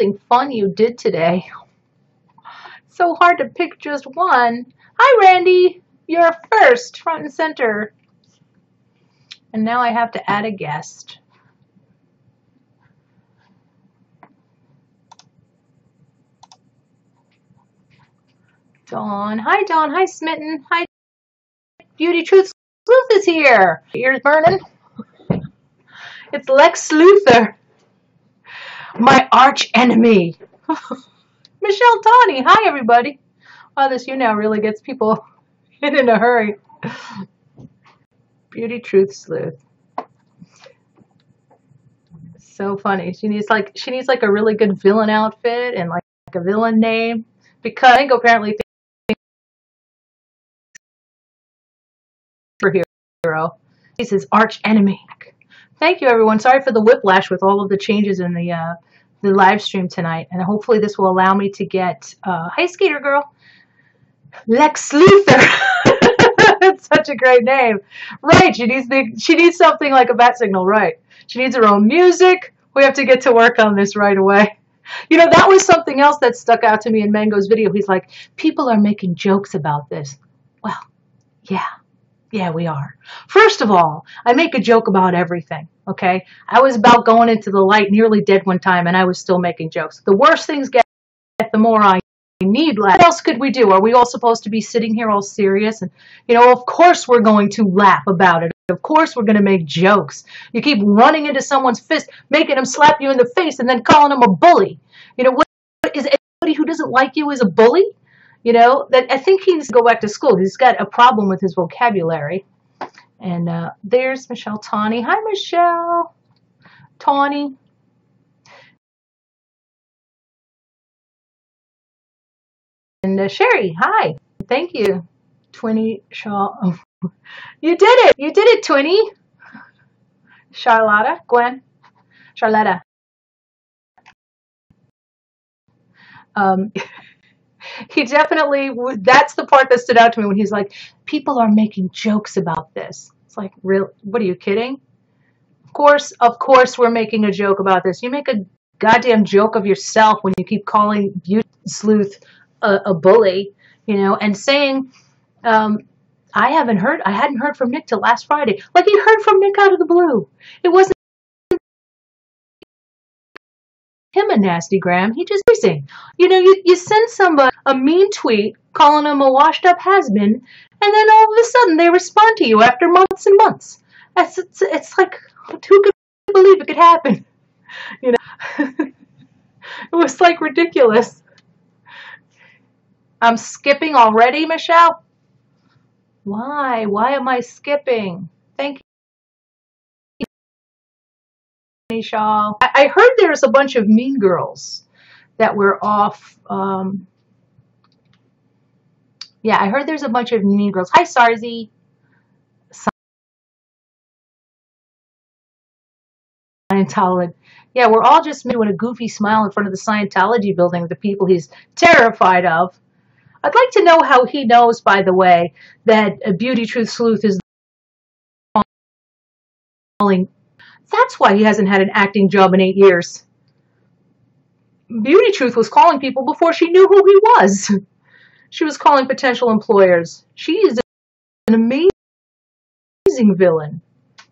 something fun you did today. So hard to pick just one. Hi, Randy. You're first, front and center. And now I have to add a guest. Dawn. Hi, Dawn. Hi, Smitten. Hi, Beauty Truth. Sleuth is here. Ears burning. It's Lex Luthor, my arch enemy. Michelle Tawny. Hi, everybody. Wow, this YouNow really gets people in a hurry. Beauty Truth Sleuth. So funny. She needs like a really good villain outfit and like a villain name, because I think apparently superhero. He's his arch enemy. Thank you, everyone. Sorry for the whiplash with all of the changes in the live stream tonight, and hopefully this will allow me to get hi, Skater Girl, Lex Luthor. It's such a great name, right? She needs something like a bat signal, right? She needs her own music. We have to get to work on this right away. You know, that was something else that stuck out to me in Mango's video. He's like, people are making jokes about this. Well, yeah, we are. First of all, I make a joke about everything, okay? I was about going into the light, nearly dead one time, and I was still making jokes. The worse things get, the more I need laugh. What else could we do? Are we all supposed to be sitting here all serious? And, you know, of course we're going to laugh about it. Of course we're going to make jokes. You keep running into someone's fist, making them slap you in the face, and then calling them a bully. You know, what is anybody who doesn't like you is a bully? You know, that I think he needs to go back to school. He's got a problem with his vocabulary. And there's Michelle Tawny. Hi, Michelle Tawny. And Sherry, hi. Thank you. Twinny Shaw. Oh. You did it. You did it, Twinny. Charlotta. Gwen. Charlotta. He definitely, that's the part that stood out to me when he's like, people are making jokes about this. It's like, real? What, are you kidding? Of course we're making a joke about this. You make a goddamn joke of yourself when you keep calling Beauty Sleuth a bully, you know, and saying, I hadn't heard from Nick till last Friday. Like, he heard from Nick out of the blue. It wasn't him a nasty gram. He just teasing. You know, you send somebody a mean tweet calling him a washed up has-been, and then all of a sudden they respond to you after months and months. It's like, who could believe it could happen? You know, it was like ridiculous. I'm skipping already, Michelle? Why? Why am I skipping? Thank you. Shaw. I heard there's a bunch of mean girls that were off. Yeah, I heard there's a bunch of mean girls. Hi, Sarzi. Scientology. Yeah, we're all just doing a goofy smile in front of the Scientology building with the people he's terrified of. I'd like to know how he knows, by the way, that a Beauty Truth Sleuth is calling. That's why he hasn't had an acting job in 8 years. Beauty Truth was calling people before she knew who he was. She was calling potential employers. She is an amazing villain.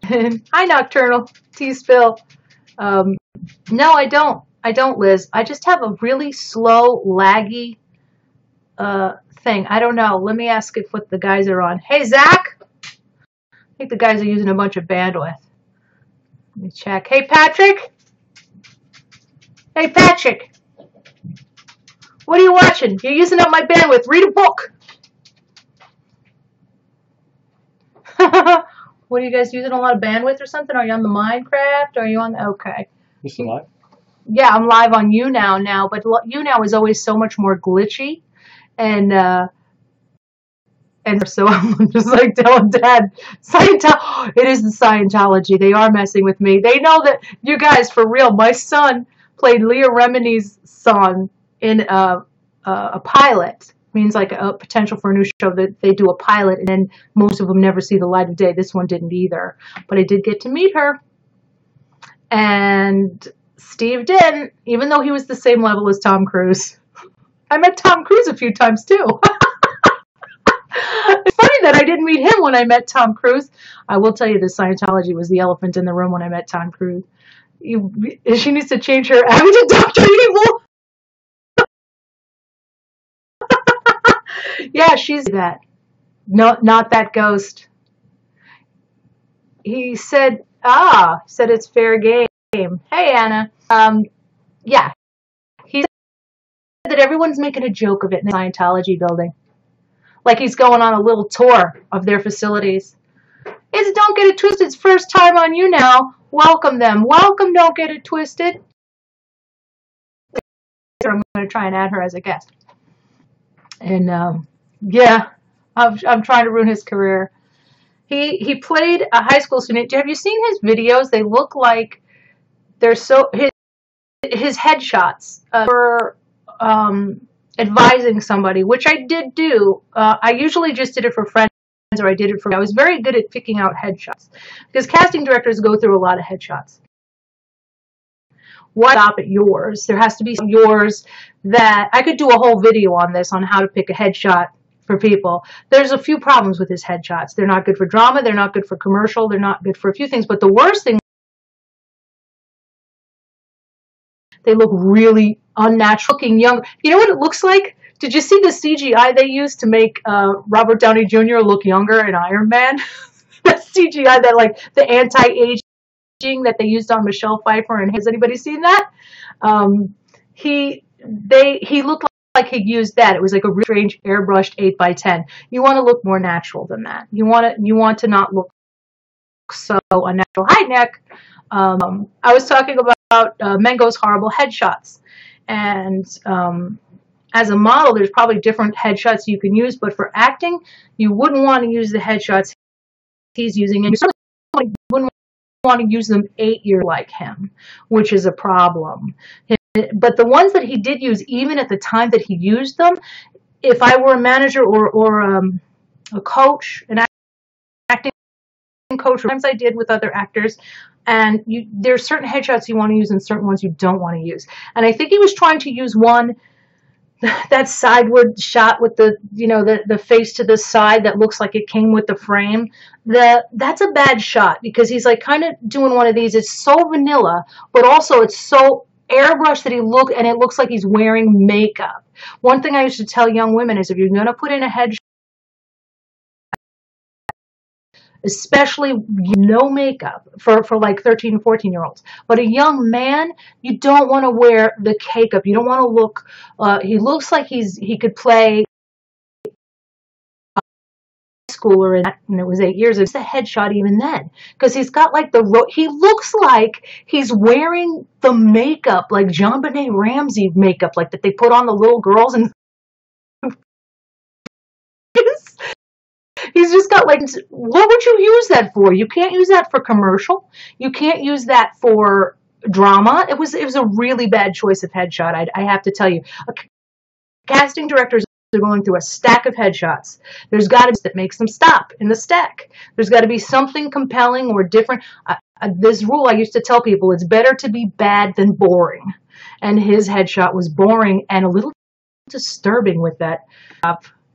Hi, Nocturnal. T-Spill. No, I don't. I don't, Liz. I just have a really slow, laggy thing. I don't know. Let me ask if what the guys are on. Hey, Zach. I think the guys are using a bunch of bandwidth. Let me check. Hey, Patrick. Hey, Patrick. What are you watching? You're using up my bandwidth. Read a book. What are you guys using a lot of bandwidth or something? Are you on the Minecraft? Are you on? Okay. You still live? Yeah, I'm live on YouNow now, but YouNow is always so much more glitchy, and so I'm just like telling Dad, it is the Scientology. They are messing with me. They know that, you guys, for real. My son played Leah Remini's song in a pilot. Means like a potential for a new show that they do a pilot, and then most of them never see the light of day. This one didn't either, but I did get to meet her. And Steve didn't, even though he was the same level as Tom Cruise. I met Tom Cruise a few times too. It's funny that I didn't meet him when I met Tom Cruise. I will tell you that Scientology was the elephant in the room when I met Tom Cruise. She needs to change her act to Dr. Evil. Yeah, she's that. No, not that ghost. He said it's fair game. Hey, Anna. Yeah. He said that everyone's making a joke of it in the Scientology building. Like he's going on a little tour of their facilities. It's Don't Get It Twisted's first time on YouNow. Welcome them. Welcome, Don't Get It Twisted. I'm going to try and add her as a guest. And yeah, I'm trying to ruin his career. He played a high school student. Have you seen his videos? They look like they're so his headshots for advising somebody, which I did do. I usually just did it for friends, or I did it for. I was very good at picking out headshots because casting directors go through a lot of headshots. Why stop at yours? There has to be yours that I could do a whole video on this on how to pick a headshot for people. There's a few problems with his headshots. They're not good for drama. They're not good for commercial. They're not good for a few things. But the worst thing, they look really unnatural looking younger. You know what it looks like? Did you see the CGI they used to make Robert Downey Jr. look younger in Iron Man? That CGI, that like the anti-aging that they used on Michelle Pfeiffer, and has anybody seen that? He looked like he used that. It was like a really strange airbrushed 8x10. You want to look more natural than that. You want to not look so unnatural. Hi, Nick. I was talking about Mengo's horrible headshots, and as a model, there's probably different headshots you can use, but for acting, you wouldn't want to use the headshots he's using, and you certainly wouldn't want to use them 8 years like him, which is a problem. But the ones that he did use, even at the time that he used them, if I were a manager or a coach, an acting coach, sometimes I did with other actors, and there's certain headshots you want to use and certain ones you don't want to use. And I think he was trying to use one, that sideward shot with the face to the side that looks like it came with the frame. That's a bad shot because he's like kind of doing one of these. It's so vanilla, but also it's so airbrushed that it looks like he's wearing makeup. One thing I used to tell young women is if you're going to put in a headshot, especially no makeup for like 13 and 14-year-olds. But a young man, you don't want to wear the cake-up. You don't want to look, he looks like he could play schooler, and it was 8 years. It's a headshot even then, because he's got like he looks like he's wearing the makeup, like JonBenet Ramsey makeup, like that they put on the little girls, and he's just got like, what would you use that for? You can't use that for commercial. You can't use that for drama. It was a really bad choice of headshot. I have to tell you, casting directors are going through a stack of headshots. There's got to be that makes them stop in the stack. There's got to be something compelling or different. This rule I used to tell people: it's better to be bad than boring. And his headshot was boring and a little disturbing with that.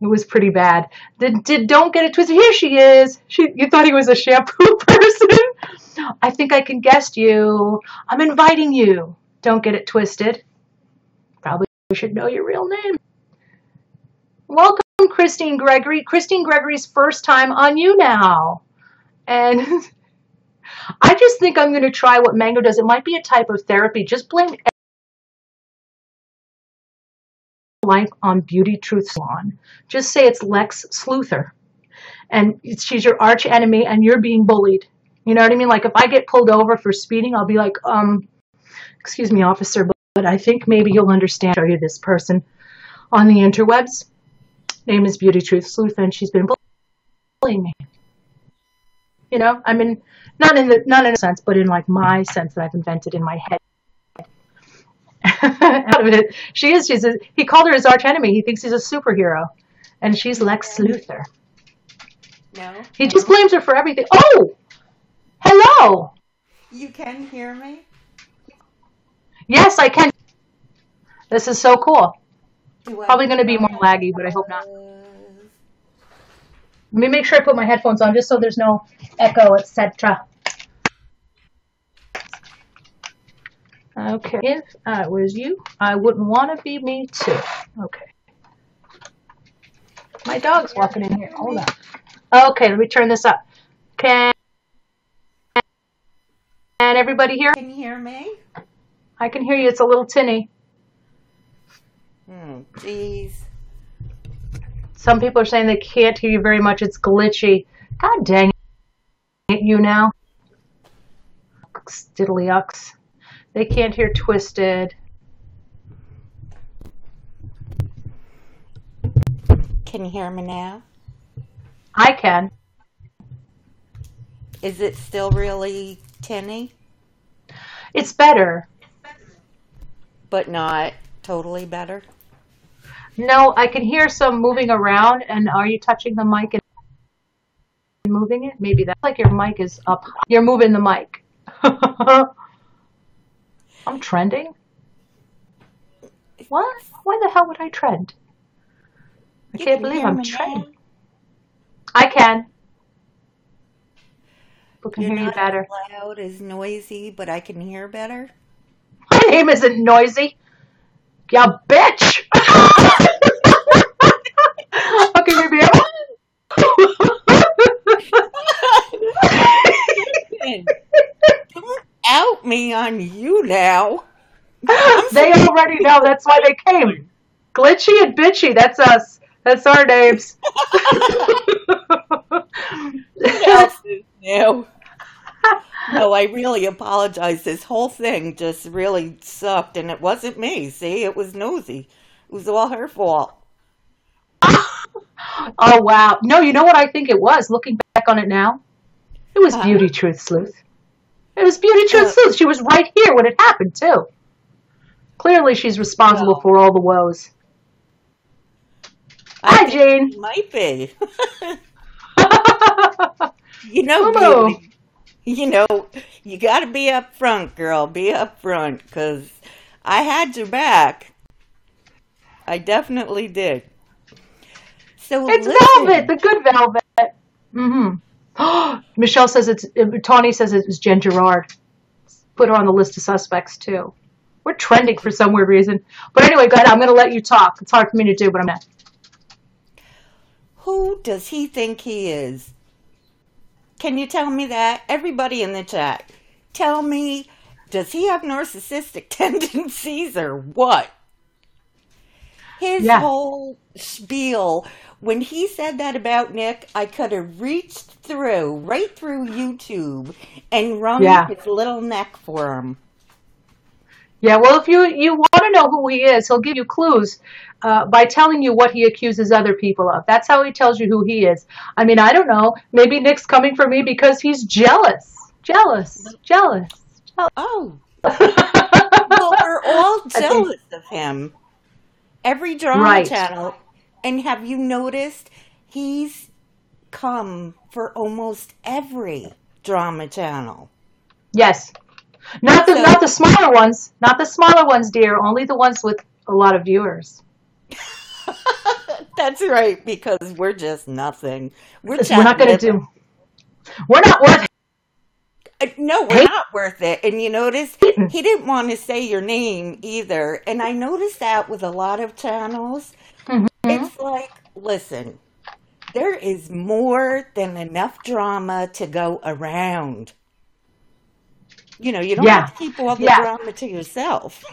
It was pretty bad. Don't get it twisted. Here she is. You thought he was a shampoo person? I think I can guess you. I'm inviting you. Don't get it twisted. Probably should know your real name. Welcome, Christine Gregory. Christine Gregory's first time on YouNow. And I just think I'm going to try what Mango does. It might be a type of therapy. Just blame life on Beauty Truth Salon. Just say it's Lex Sluther, and she's your arch enemy, and you're being bullied. You know what I mean? Like if I get pulled over for speeding, I'll be like, excuse me, officer, but I think maybe you'll understand. Show you this person on the interwebs. Name is Beauty Truth Sleuth, and she's been bullying me. You know, I mean, not in a sense, but in like my sense that I've invented in my head. Out of it, he called her his arch enemy. He thinks he's a superhero, and she's Lex Sluther. No. He just blames her for everything. Oh, hello. You can hear me? Yes, I can. This is so cool. Do I Probably going to be more have... laggy, but I hope not. Let me make sure I put my headphones on just so there's no echo, etc. Okay, if I was you, I wouldn't want to be me too. Okay. My dog's walking in here. Hold on. Okay, let me turn this up. Can everybody hear? Can you hear me? I can hear you. It's a little tinny. Jeez. Some people are saying they can't hear you very much. It's glitchy. God dang it, you now. Diddly-ucks. They can't hear Twisted. Can you hear me now? I can. Is it still really tinny? It's better. But not totally better? No, I can hear some moving around. And are you touching the mic and moving it? Maybe that's like your mic is up. You're moving the mic. I'm trending? What? Why the hell would I trend? I can't believe I'm trending. I can. People can hear you better. You're not as loud, as noisy, but I can hear better? My name isn't noisy. Ya bitch! Okay, maybe Don't out me on YouNow. They already know. That's why they came. Glitchy and bitchy. That's us. That's our names. What else is new? No, I really apologize. This whole thing just really sucked, and it wasn't me. See, it was Nosy. It was all her fault. Oh, wow. No, you know what I think it was? Looking back on it now, it was Beauty Truth Sleuth. It was Beauty Truth Sleuth. She was right here when it happened, too. Clearly, she's responsible for all the woes. Hi, Jane. Might be. Beauty. You got to be up front, girl. Be up front, because I had your back. I definitely did. So it's velvet, the good velvet. Mm-hmm. Michelle says Tawny says it was Jen Gerard. Put her on the list of suspects, too. We're trending for some weird reason. But anyway, go ahead. I'm going to let you talk. It's hard for me to do, but I'm not. Who does he think he is? Can you tell me that? Everybody in the chat, tell me, does he have narcissistic tendencies or what? His whole spiel, when he said that about Nick, I could have reached right through YouTube and wrung his little neck for him. Yeah, well, if you want to know who he is, he'll give you clues by telling you what he accuses other people of. That's how he tells you who he is. I mean, I don't know. Maybe Nick's coming for me because he's jealous. Jealous. Oh. Well, we're all jealous of him. Every drama channel. And have you noticed he's come for almost every drama channel? Yes. Not the smaller ones. Not the smaller ones, dear. Only the ones with a lot of viewers. That's right, because we're just nothing. We're not going to do. We're not worth it. No, we're not worth it. And you notice he didn't want to say your name either. And I noticed that with a lot of channels. Mm-hmm. It's like, listen, there is more than enough drama to go around. You don't have to keep all the drama to yourself.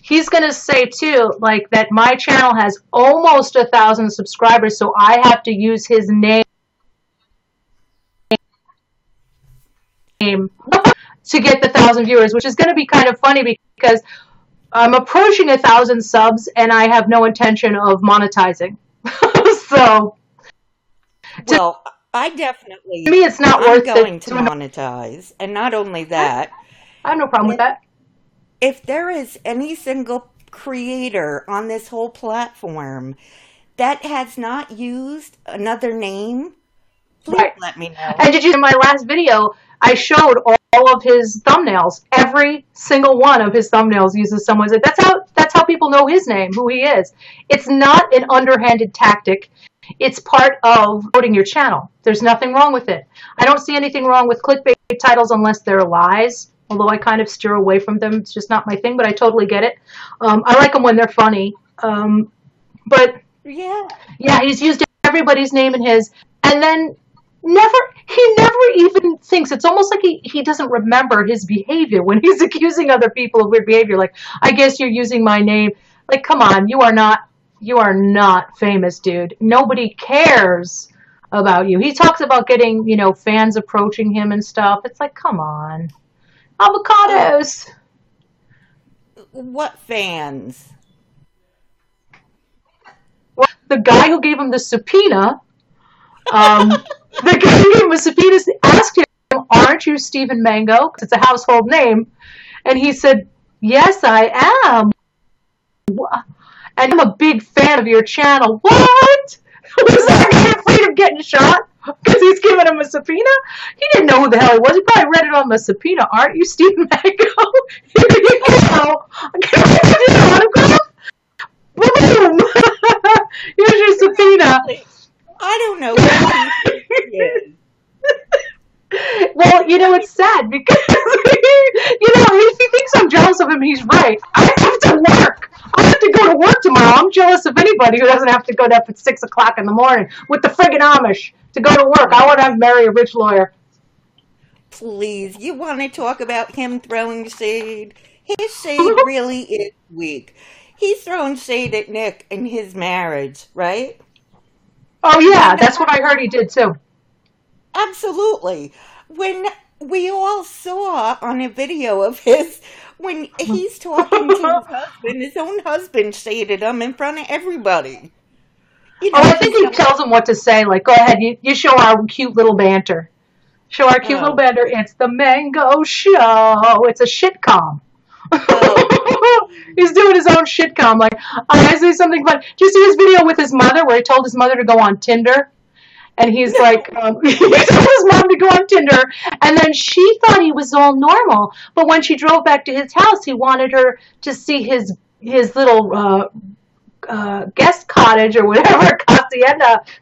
He's going to say, too, like that my channel has almost 1,000 subscribers, so I have to use his name to get the 1,000 viewers, which is going to be kind of funny because I'm approaching 1,000 subs and I have no intention of monetizing. So, well, I definitely. To me, it's not worth it. I'm going to monetize, and not only that, I have no problem with that. If there is any single creator on this whole platform that has not used another name, Please Right. let me know. And did you, in my last video, I showed all of his thumbnails. Every single one of his thumbnails uses someone's. That's how people know his name, who he is. It's not an underhanded tactic. It's part of promoting your channel. There's nothing wrong with it. I don't see anything wrong with clickbait titles unless they're lies, although I kind of steer away from them. It's just not my thing, but I totally get it. I like them when they're funny. But yeah, he's used everybody's name in his, and then he never even thinks. It's almost like he doesn't remember his behavior when he's accusing other people of weird behavior. Like, I guess you're using my name. Like, come on, you are not famous, dude. Nobody cares about you. He talks about getting, fans approaching him and stuff. It's like, come on. Avocados. What fans? Well, the guy who gave him the subpoena, the guy who gave him a subpoena asked him, "Aren't you Stephen Mango?" Because it's a household name. And he said, "Yes, I am. And I'm a big fan of your channel." What? Was that guy afraid of getting shot because he's giving him a subpoena? He didn't know who the hell he was. He probably read it on the subpoena. "Aren't you Stephen Mango?" Autograph? Boom! Here's your subpoena. I don't know who he is. Well, it's sad because, if he thinks I'm jealous of him, he's right. I have to work. I have to go to work tomorrow. I'm jealous of anybody who doesn't have to go up at 6 o'clock in the morning with the friggin' Amish to go to work. I want to marry a rich lawyer. Please, you want to talk about him throwing shade? His shade really is weak. He's throwing shade at Nick and his marriage, right? Oh, yeah, that's what I heard he did, too. Absolutely. When we all saw on a video of his, when he's talking to his own husband shaded him in front of everybody. I think he tells him what to say, like, go ahead, you show our cute little banter. Show our cute little banter. It's the Mango Show. It's a shitcom. He's doing his own shitcom. Like, I say something funny. Did you see his video with his mother where he told his mother to go on Tinder? And he's like, he told his mom to go on Tinder, and then she thought he was all normal. But when she drove back to his house, he wanted her to see his little guest cottage or whatever,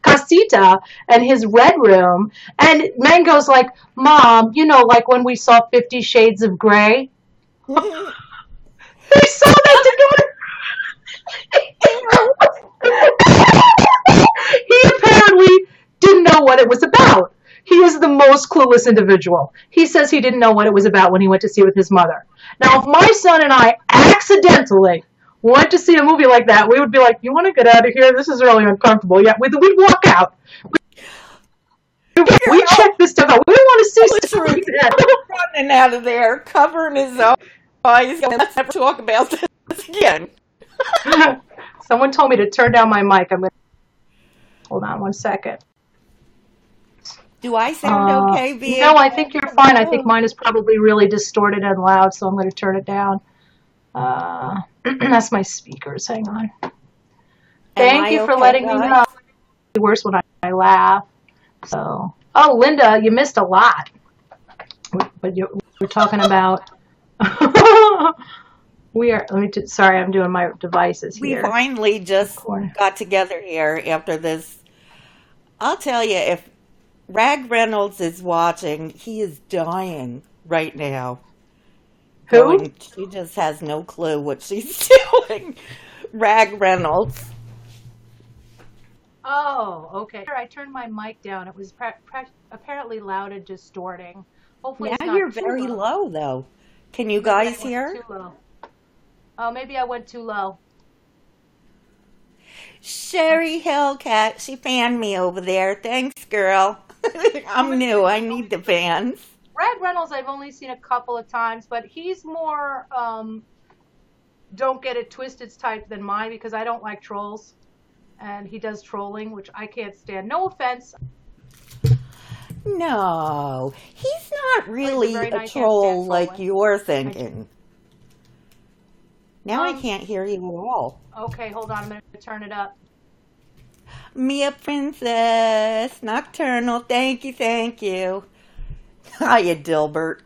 casita, and his red room. And Mango's like, "Mom, like when we saw 50 Shades of Grey?" They saw that together. He apparently didn't know what it was about. He is the most clueless individual. He says he didn't know what it was about when he went to see it with his mother. Now, if my son and I accidentally went to see a movie like that, we would be like, "You want to get out of here? This is really uncomfortable." Yeah, we'd walk out. We checked this stuff out. We don't want to see stuff like that. Running out of there, covering his eyes. Let's never talk about this again. Someone told me to turn down my mic. Hold on 1 second. Do I sound okay, Via? No, I think you're fine. I think mine is probably really distorted and loud, so I'm going to turn it down. That's my speakers. Hang on. Thank you for letting me know. It's worse when I laugh. So, Linda, you missed a lot. But we're talking about. Sorry, I'm doing my devices here. We finally just got together here after this. I'll tell you, if Rag Reynolds is watching, he is dying right now. Who? She just has no clue what she's doing. Rag Reynolds. Oh, okay. I turned my mic down. It was apparently loud and distorting. Hopefully it's not you're very low, though. Can you guys hear? Too low. Oh, maybe I went too low. Sherry Hellcat, she fanned me over there. Thanks, girl. I'm new. I need the fans. Rag Reynolds, I've only seen a couple of times, but he's more don't get it twisted type than mine because I don't like trolls. And he does trolling, which I can't stand. No offense. No, he's not really a troll like you're thinking. Now I can't hear you at all. Okay, hold on. I'm going to turn it up. Mia Princess, Nocturnal, thank you, thank you. Hiya, Dilbert.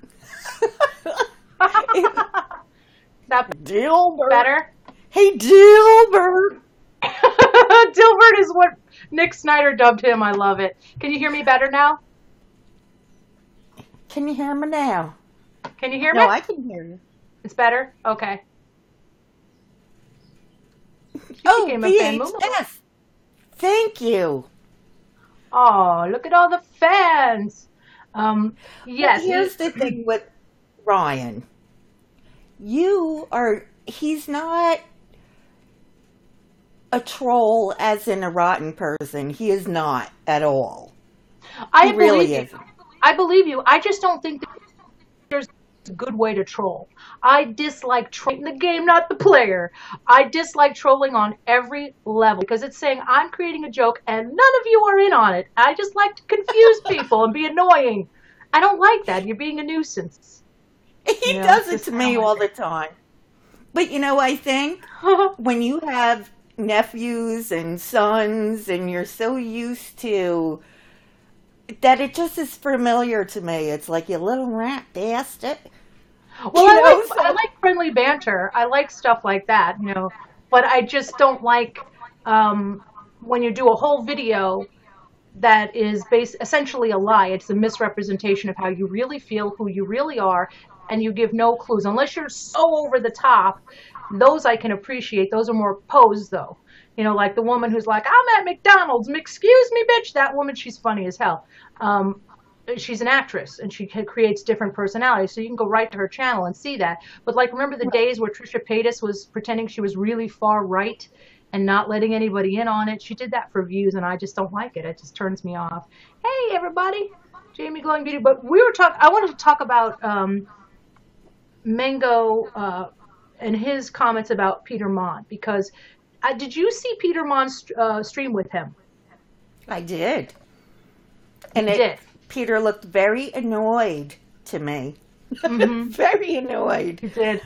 That Dilbert. better? Hey, Dilbert. Dilbert is what Nick Snyder dubbed him. I love it. Can you hear me better now? Can you hear me now? Can you hear me? No, I can hear you. It's better? Okay. She Oh, became a fan. VHS. Thank you. Oh, look at all the fans. But Yes. here's the thing with Ryan. He's not a troll as in a rotten person. He is not at all. I He believe really you. isn't. I believe you. I just don't think that there's a good way to troll. I dislike trolling the game, not the player. I dislike trolling on every level because it's saying I'm creating a joke and none of you are in on it. I just like to confuse people and be annoying. I don't like that. You're being a nuisance. He You know, does it's it just to I don't me like all the time. But I think it. when you have nephews and sons and you're so used to that, it just is familiar to me. It's like, you little rat bastard. Well, I So like friendly banter. I like stuff like that, but I just don't like when you do a whole video that is essentially a lie. It's a misrepresentation of how you really feel, who you really are, and you give no clues. Unless you're so over the top, those I can appreciate. Those are more posed, though. Like the woman who's like, I'm at McDonald's. Excuse me, bitch. That woman, she's funny as hell. She's an actress, and she creates different personalities. So you can go right to her channel and see that. But remember the days where Trisha Paytas was pretending she was really far right and not letting anybody in on it? She did that for views, and I just don't like it. It just turns me off. Hey, everybody. Jamie Glowing Beauty. But I wanted to talk about Mango and his comments about Peter Mon, because did you see Peter Mon's stream with him? I did. You did. Peter looked very annoyed to me. Mm-hmm. Very annoyed. He did.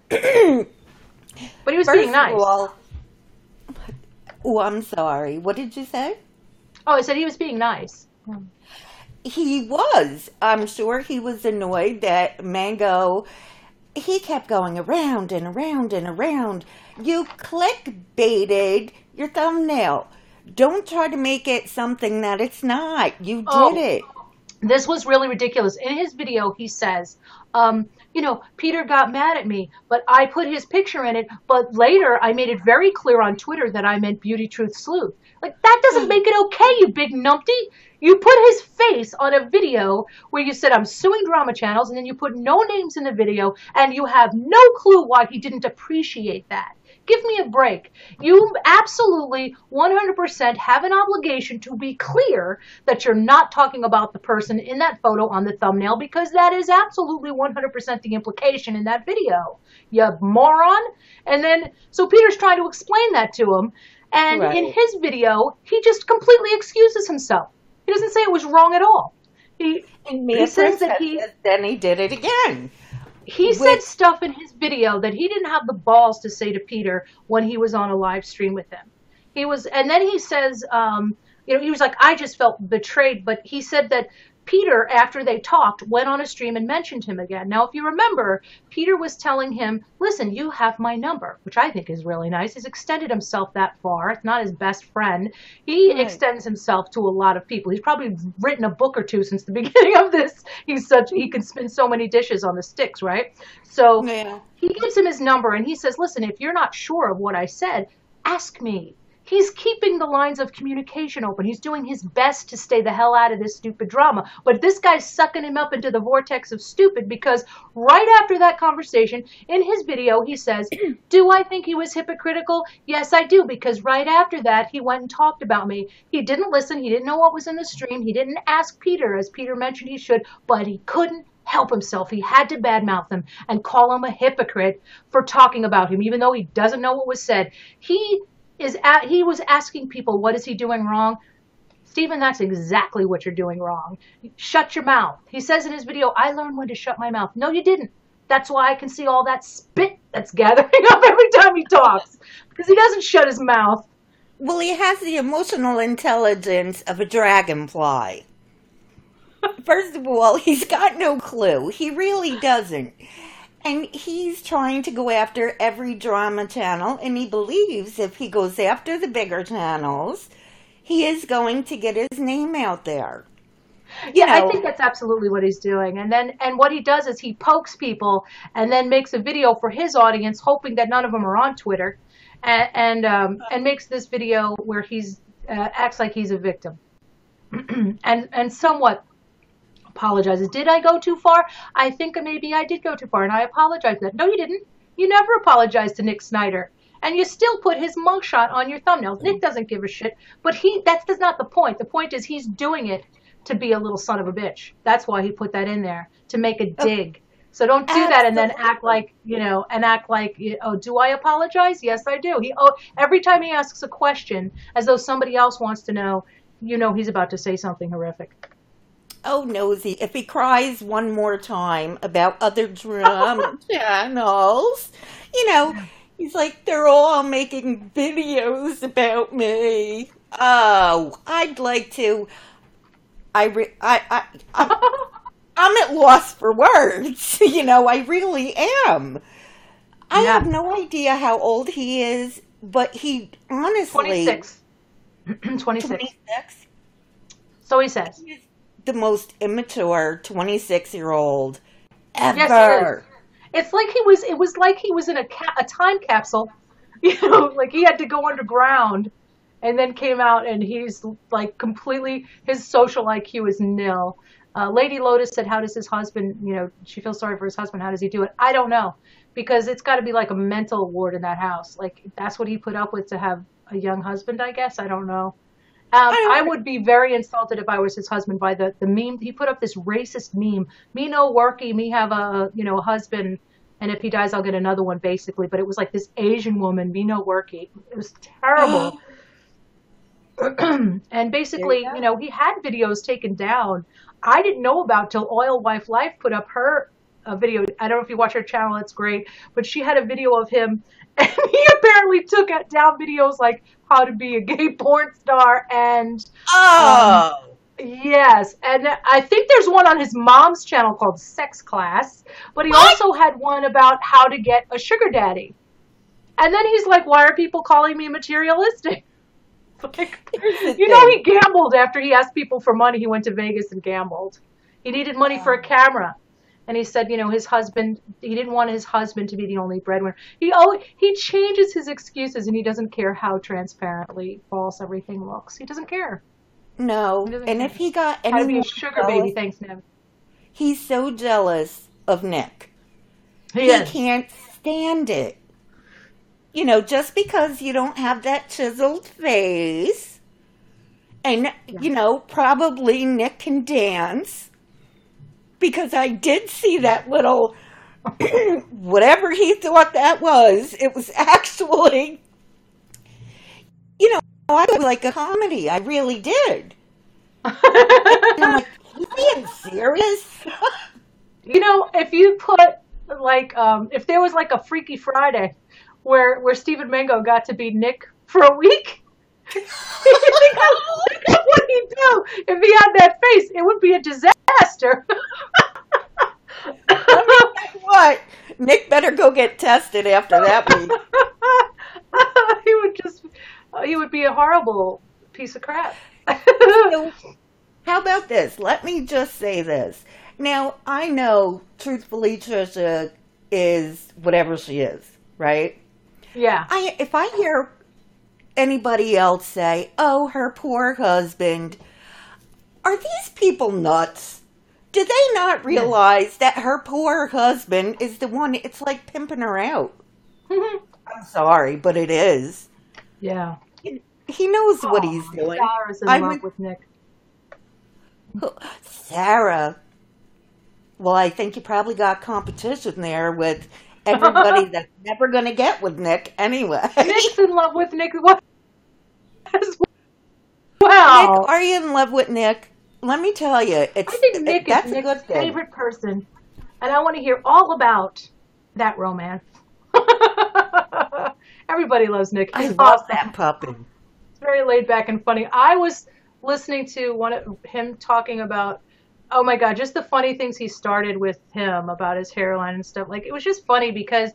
But he was being nice. I'm sorry. What did you say? Oh, I said he was being nice. He was. I'm sure he was annoyed that Mango, he kept going around and around and around. You clickbaited your thumbnail. Don't try to make it something that it's not. You did it. This was really ridiculous. In his video, he says, Peter got mad at me, but I put his picture in it. But later, I made it very clear on Twitter that I meant Beauty Truth Sleuth. That doesn't make it okay, you big numpty. You put his face on a video where you said, I'm suing drama channels, and then you put no names in the video, and you have no clue why he didn't appreciate that. Give me a break. You absolutely 100% have an obligation to be clear that you're not talking about the person in that photo on the thumbnail, because that is absolutely 100% the implication in that video, you moron. And then, so Peter's trying to explain that to him. And in his video, he just completely excuses himself. He doesn't say it was wrong at all. He says that then he did it again. He said stuff in his video that he didn't have the balls to say to Peter when he was on a live stream with him. And then he says, he was like, I just felt betrayed. But he said that Peter, after they talked, went on a stream and mentioned him again. Now, if you remember, Peter was telling him, listen, you have my number, which I think is really nice. He's extended himself that far. It's not his best friend. He extends himself to a lot of people. He's probably written a book or two since the beginning of this. He can spin so many dishes on the sticks, right? So he gives him his number, and he says, listen, if you're not sure of what I said, ask me. He's keeping the lines of communication open. He's doing his best to stay the hell out of this stupid drama. But this guy's sucking him up into the vortex of stupid, because right after that conversation, in his video, he says, do I think he was hypocritical? Yes, I do, because right after that, he went and talked about me. He didn't listen. He didn't know what was in the stream. He didn't ask Peter, as Peter mentioned he should, but he couldn't help himself. He had to badmouth him and call him a hypocrite for talking about him, even though he doesn't know what was said. He was asking people, what is he doing wrong? Stephen, that's exactly what you're doing wrong. Shut your mouth. He says in his video, I learned when to shut my mouth. No, you didn't. That's why I can see all that spit that's gathering up every time he talks, because he doesn't shut his mouth. Well, he has the emotional intelligence of a dragonfly. First of all, he's got no clue. He really doesn't. And he's trying to go after every drama channel, and he believes if he goes after the bigger channels, he is going to get his name out there. You Yeah, I know, think that's absolutely what he's doing. And what he does is he pokes people and then makes a video for his audience, hoping that none of them are on Twitter, and makes this video where he's acts like he's a victim, and somewhat apologizes. Did I go too far? I think maybe I did go too far, and I apologize for that. No, you didn't. You never apologized to Nick Snyder, and you still put his mugshot on your thumbnail. Nick doesn't give a shit, but that's not the point. The point is he's doing it to be a little son of a bitch. That's why he put that in there, to make a oh, dig. So don't do that and then act absolutely. like, oh, do I apologize? Yes, I do. Every time he asks a question as though somebody else wants to know, he's about to say something horrific. Oh, nosy. If he cries one more time about other drama channels, you know, he's like, they're all making videos about me. Oh, I'd like to. I, re- I'm, I'm at loss for words. I really am. I have Yeah. no idea how old he is, but he honestly, 26. 26. 26, So he says. he is the most immature 26-year-old Yes, he is. ever. It was like he was in a time capsule, like he had to go underground and then came out and he's like completely, his social IQ is nil. Lady Lotus said, how does his husband, she feels sorry for his husband. How does he do it? I don't know, because it's got to be like a mental ward in that house. Like that's what he put up with to have a young husband, I guess. I don't know. I I don't. would be very insulted if I was his husband by the meme. He put up this racist meme. Me no worky, me have a husband, and if he dies, I'll get another one, basically. But it was like this Asian woman, me no worky. It was terrible. And There you basically, go. he had videos taken down. I didn't know about till Oil Wife Life put up her video. I don't know if you watch her channel, it's great. But she had a video of him, and he apparently took down videos like how to be a gay porn star and um, Oh, yes, and I think there's one on his mom's channel called Sex Class, but he what? also had one about how to get a sugar daddy. And then he's like, why are people calling me materialistic? Like, Here's the thing. he gambled after he asked people for money. He went to Vegas and gambled. He needed money for a Oh, camera. And he said, his husband, he didn't want his husband to be the only breadwinner. He changes his excuses and he doesn't care how transparently false everything looks. He doesn't care. He no. doesn't And if care. he got How to any be a more sugar baby, jealous, thanks, Nev. he's so jealous of Nick. He He is. can't stand it. Just because you don't have that chiseled face, and, Yeah. probably Nick can dance, because I did see that little, whatever he thought that was, it was actually, I was like a comedy. I really did. And I'm like, you being serious? If you put like if there was like a Freaky Friday where Stephen Mango got to be Nick for a week, think of what he'd do if he had that face. It would be a disaster. Let me tell you what, Nick better go get tested after that week. he would just he would be a horrible piece of crap. So, how about this? Let me just say this. Now, I know, truthfully, Trisha is whatever she is, right? Yeah. If I hear anybody else say, "Oh, her poor husband," are these people nuts? Do they not Yeah. realize that her poor husband is the one? It's like pimping her out. I'm sorry, but it is. Yeah. He knows what Oh, he's doing. Sarah's in I love would, with Nick. Sarah. Well, I think you probably got competition there with everybody that's never going to get with Nick anyway. Nick's in love with Nick as Nick, well. are you in love with Nick? Let me tell you, I think Nick is that's a Nick's good thing. favorite person, and I want to hear all about that romance. Everybody loves Nick. I He's love awesome. that puppy. very laid back and funny. I was listening to one of him talking about, oh my God, just the funny things he started with him about his hairline and stuff. Like it was just funny because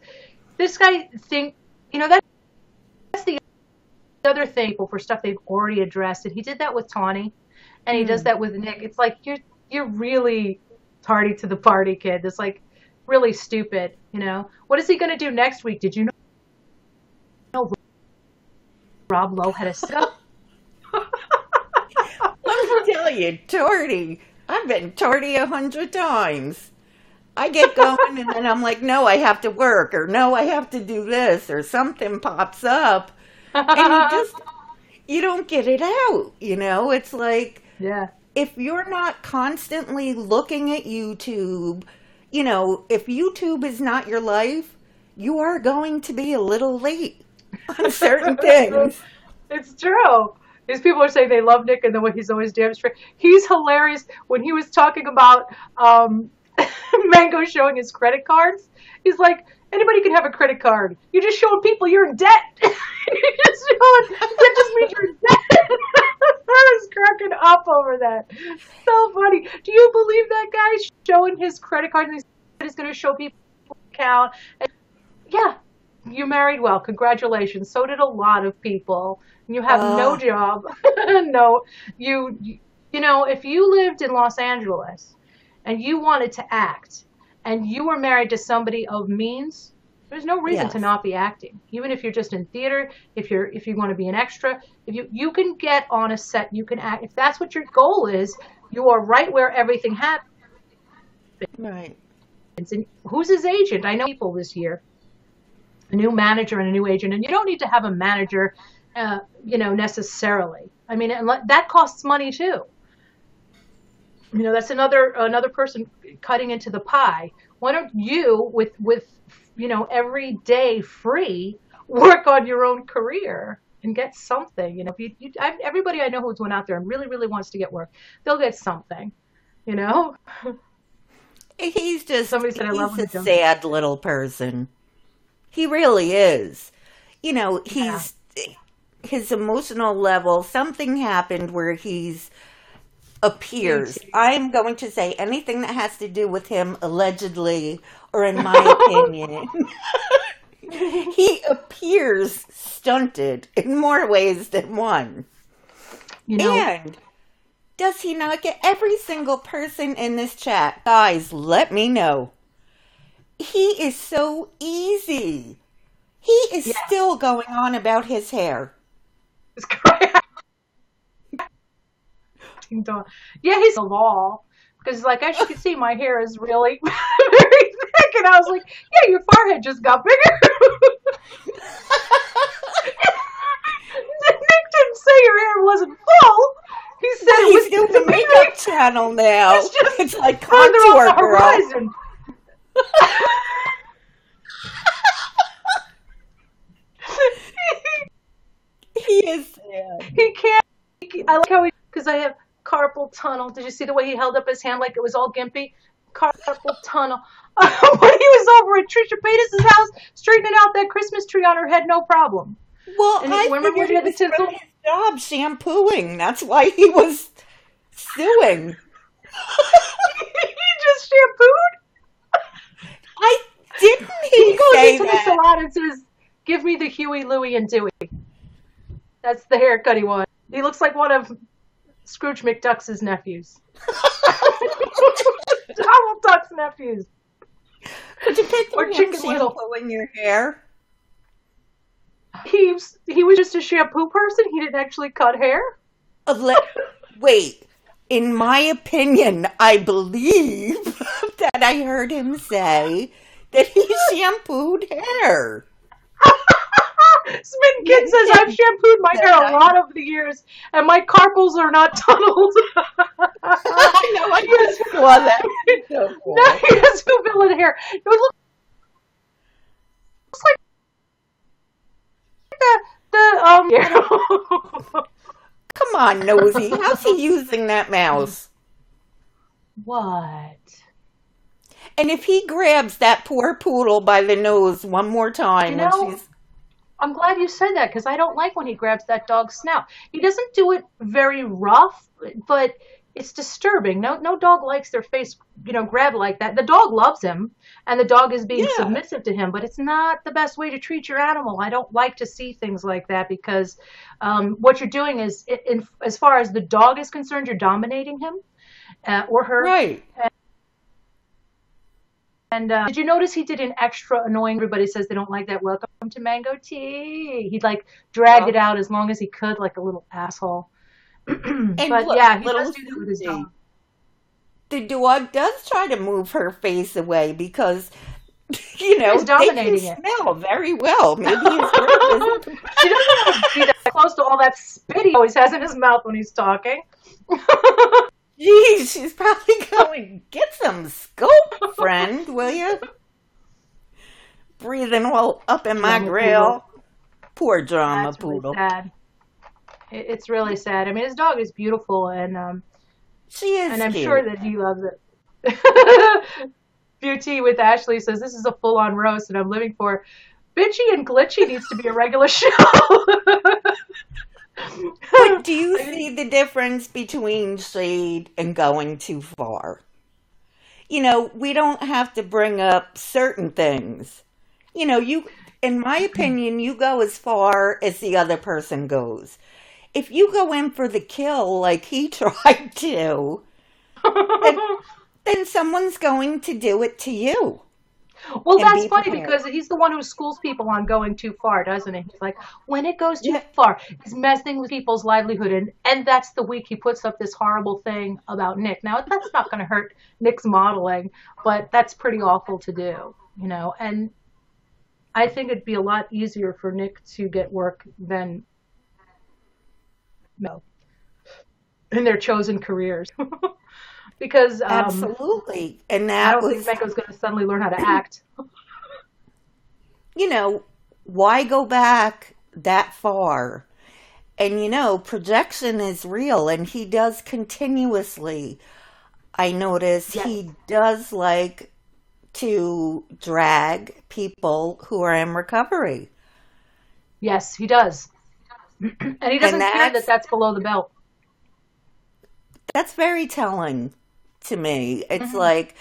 this guy that's the other thing people for stuff they've already addressed. And he did that with Tawny, and he does Hmm. that with Nick. It's like you're really tardy to the party, kid. It's like really stupid. What is he going to do next week? Did you know Rob Lowe had a scuff? Let me tell you, Torty, I've been Torty 100 times. I get going and then I'm like, no, I have to work, or no, I have to do this, or something pops up, and you don't get it out. It's like, Yeah. if you're not constantly looking at YouTube, if YouTube is not your life, you are going to be a little late on certain things. It's true. These people are saying they love Nick and the way he's always damn straight. He's hilarious when he was talking about Mango showing his credit cards. He's like, anybody can have a credit card. You're just showing people you're in debt. That just means you're in debt. I was cracking up over that. So funny. Do you believe that guy showing his credit card and he's going to show people his account? Yeah, you married well. Congratulations. So did a lot of people. You have no Uh, job. No, if you lived in Los Angeles and you wanted to act and you were married to somebody of means, there's no reason to yes. not be acting. Even if you're just in theater, if you want to be an extra, if you can get on a set, you can act. If that's what your goal is, you are right where everything happens. Right. And who's his agent? I know people this year, a new manager and a new agent, and you don't need to have a manager, necessarily. I mean, and that costs money too. That's another person cutting into the pie. Why don't you, with every day free, work on your own career and get something? Everybody I know who's went out there and really really wants to get work, they'll get something. You know, somebody said I love He's when a he jumps. sad little person. He really is. Yeah, His emotional level, something happened where he's me appears. too. I'm going to say anything that has to do with him allegedly, or in my opinion, he appears stunted in more ways than one. you know, And does he not get every single person in this chat? Guys, let me know. He is so easy. He is yeah, still going on about his hair. it's correct. Yeah, he's of all because, like, as you can see, my hair is really very thick, and I was like, yeah, your forehead just got bigger. Nick didn't say your hair wasn't full. He said Well, it he's was doing the makeup channel now. it's just It's like further on contour, the girl. horizon. He is sad. He can't. I like how because I have carpal tunnel. Did you see the way he held up his hand like it was all gimpy? Carpal tunnel. When he was over at Trisha Paytas' house, straightening out that Christmas tree on her head, no problem. Well, And I remember when figured he it had the was from tinsel? his job shampooing. That's why he was suing. He just shampooed. I didn't He he goes say into the that? salon and says, "Give me the Huey, Louie, and Dewey." That's the haircut he wants. He looks like one of Scrooge McDuck's nephews. Donald Duck's nephews. Could you picture Or him Chicken Little. shampooing your hair? He was just a shampoo person. He didn't actually cut hair. Alle- Wait. In my opinion, I believe that I heard him say that he shampooed hair. Smitten You Kid says, did I've shampooed my say hair a that. lot over the years, and my carpals are not tunneled. I know, I Yes. just saw that. So No, cool. he has villain hair. It looks like the Come on, Nosy. How's he using that mouse? What? And if he grabs that poor poodle by the nose one more You time when know, she's I'm glad you said that because I don't like when he grabs that dog's snout. He doesn't do it very rough, but it's disturbing. No dog likes their face, grabbed like that. The dog loves him, and the dog is being Yeah, submissive to him, but it's not the best way to treat your animal. I don't like to see things like that because what you're doing is, as far as the dog is concerned, you're dominating him or her. right. And did you notice he did an extra annoying? Everybody says they don't like that. Welcome to mango tea. He like dragged it Well, out as long as he could, like a little asshole. and But look, yeah, he does little do that with his Susie, dog. the dog does try to move her face away because, He's they can dominating it. smell very well. Maybe his breath isn't the She doesn't want to be that close to all that spit he always has in his mouth when he's talking. Geez, she's probably going, get some scope, friend, will you? Breathing all up in my Drama poodle. grill. Poor drama That's really poodle. sad. It's really sad. I mean, his dog is beautiful, She is and I'm sure cute. that he loves it. Beauty with Ashley says this is a full-on roast, and I'm living for bitchy and glitchy needs to be a regular show. But do you see the difference between shade and going too far? We don't have to bring up certain things. In my opinion, you go as far as the other person goes. If you go in for the kill like he tried to, then, then someone's going to do it to you. Well, And that's be funny prepared. because he's the one who schools people on going too far, doesn't he? He's like, when it goes too Yeah, far, it's messing with people's livelihood. And that's the week he puts up this horrible thing about Nick. Now, that's not going to hurt Nick's modeling, but that's pretty awful to do. And I think it'd be a lot easier for Nick to get work than Mel in their chosen careers. Because absolutely. And I that don't think was, Meko's going to suddenly learn how to act. you know, why go back that far? And projection is real, and he does continuously. I notice Yes. he does like to drag people who are in recovery. Yes, he does. And he And doesn't care that that's below the belt. that's very telling to me. It's Hmm. like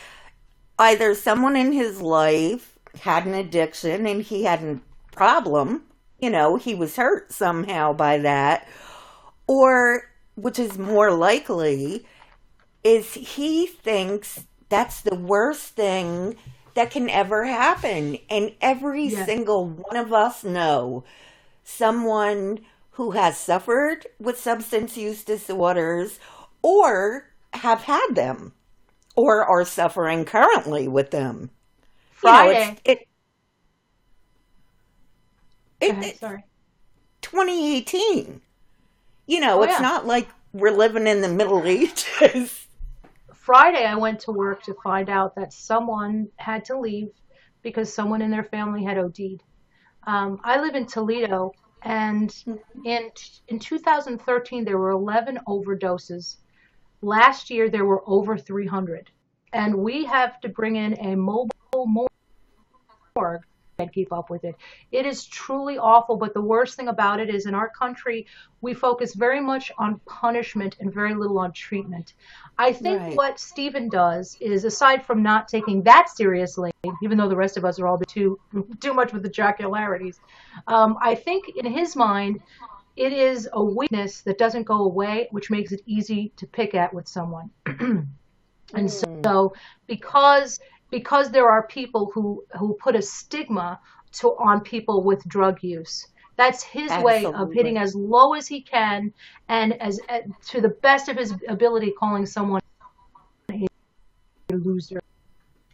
either someone in his life had an addiction and he had a problem, he was hurt somehow by that, or which is more likely is he thinks that's the worst thing that can ever happen. And every Yes. single one of us know someone who has suffered with substance use disorders or have had them or are suffering currently with them. It's Friday. Go ahead, it's sorry. 2018. Oh, It's yeah. not like we're living in the Middle Ages. Friday, I went to work to find out that someone had to leave because someone in their family had OD'd. I live in Toledo, and in 2013, there were 11 overdoses. Last year, there were over 300. And we have to bring in a mobile morgue and keep up with it. It is truly awful, but the worst thing about it is in our country, we focus very much on punishment and very little on treatment. I think Right. what Stephen does is, aside from not taking that seriously, even though the rest of us are all too much with the jocularities, I think in his mind, it is a weakness that doesn't go away, which makes it easy to pick at with someone. And Mm, so because there are people who put a stigma on people with drug use, that's his way of hitting absolutely. as low as he can and as to the best of his ability, calling someone a loser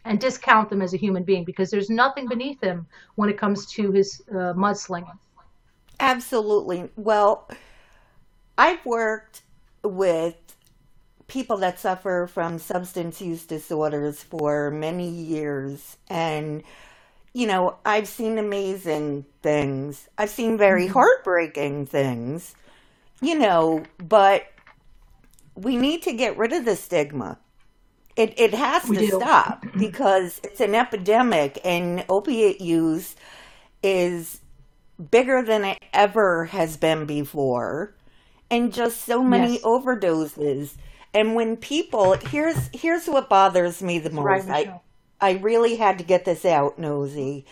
and discount them as a human being because there's nothing beneath him when it comes to his mudslinging. Absolutely. Well, I've worked with people that suffer from substance use disorders for many years. And, I've seen amazing things. I've seen very Hmm. heartbreaking things, but we need to get rid of the stigma. It has We to do. stop because it's an epidemic, and opiate use is bigger than it ever has been before, and just so many Yes. overdoses. And when people, here's what bothers me the Right, most. Michelle. I really had to get this out, Nosy.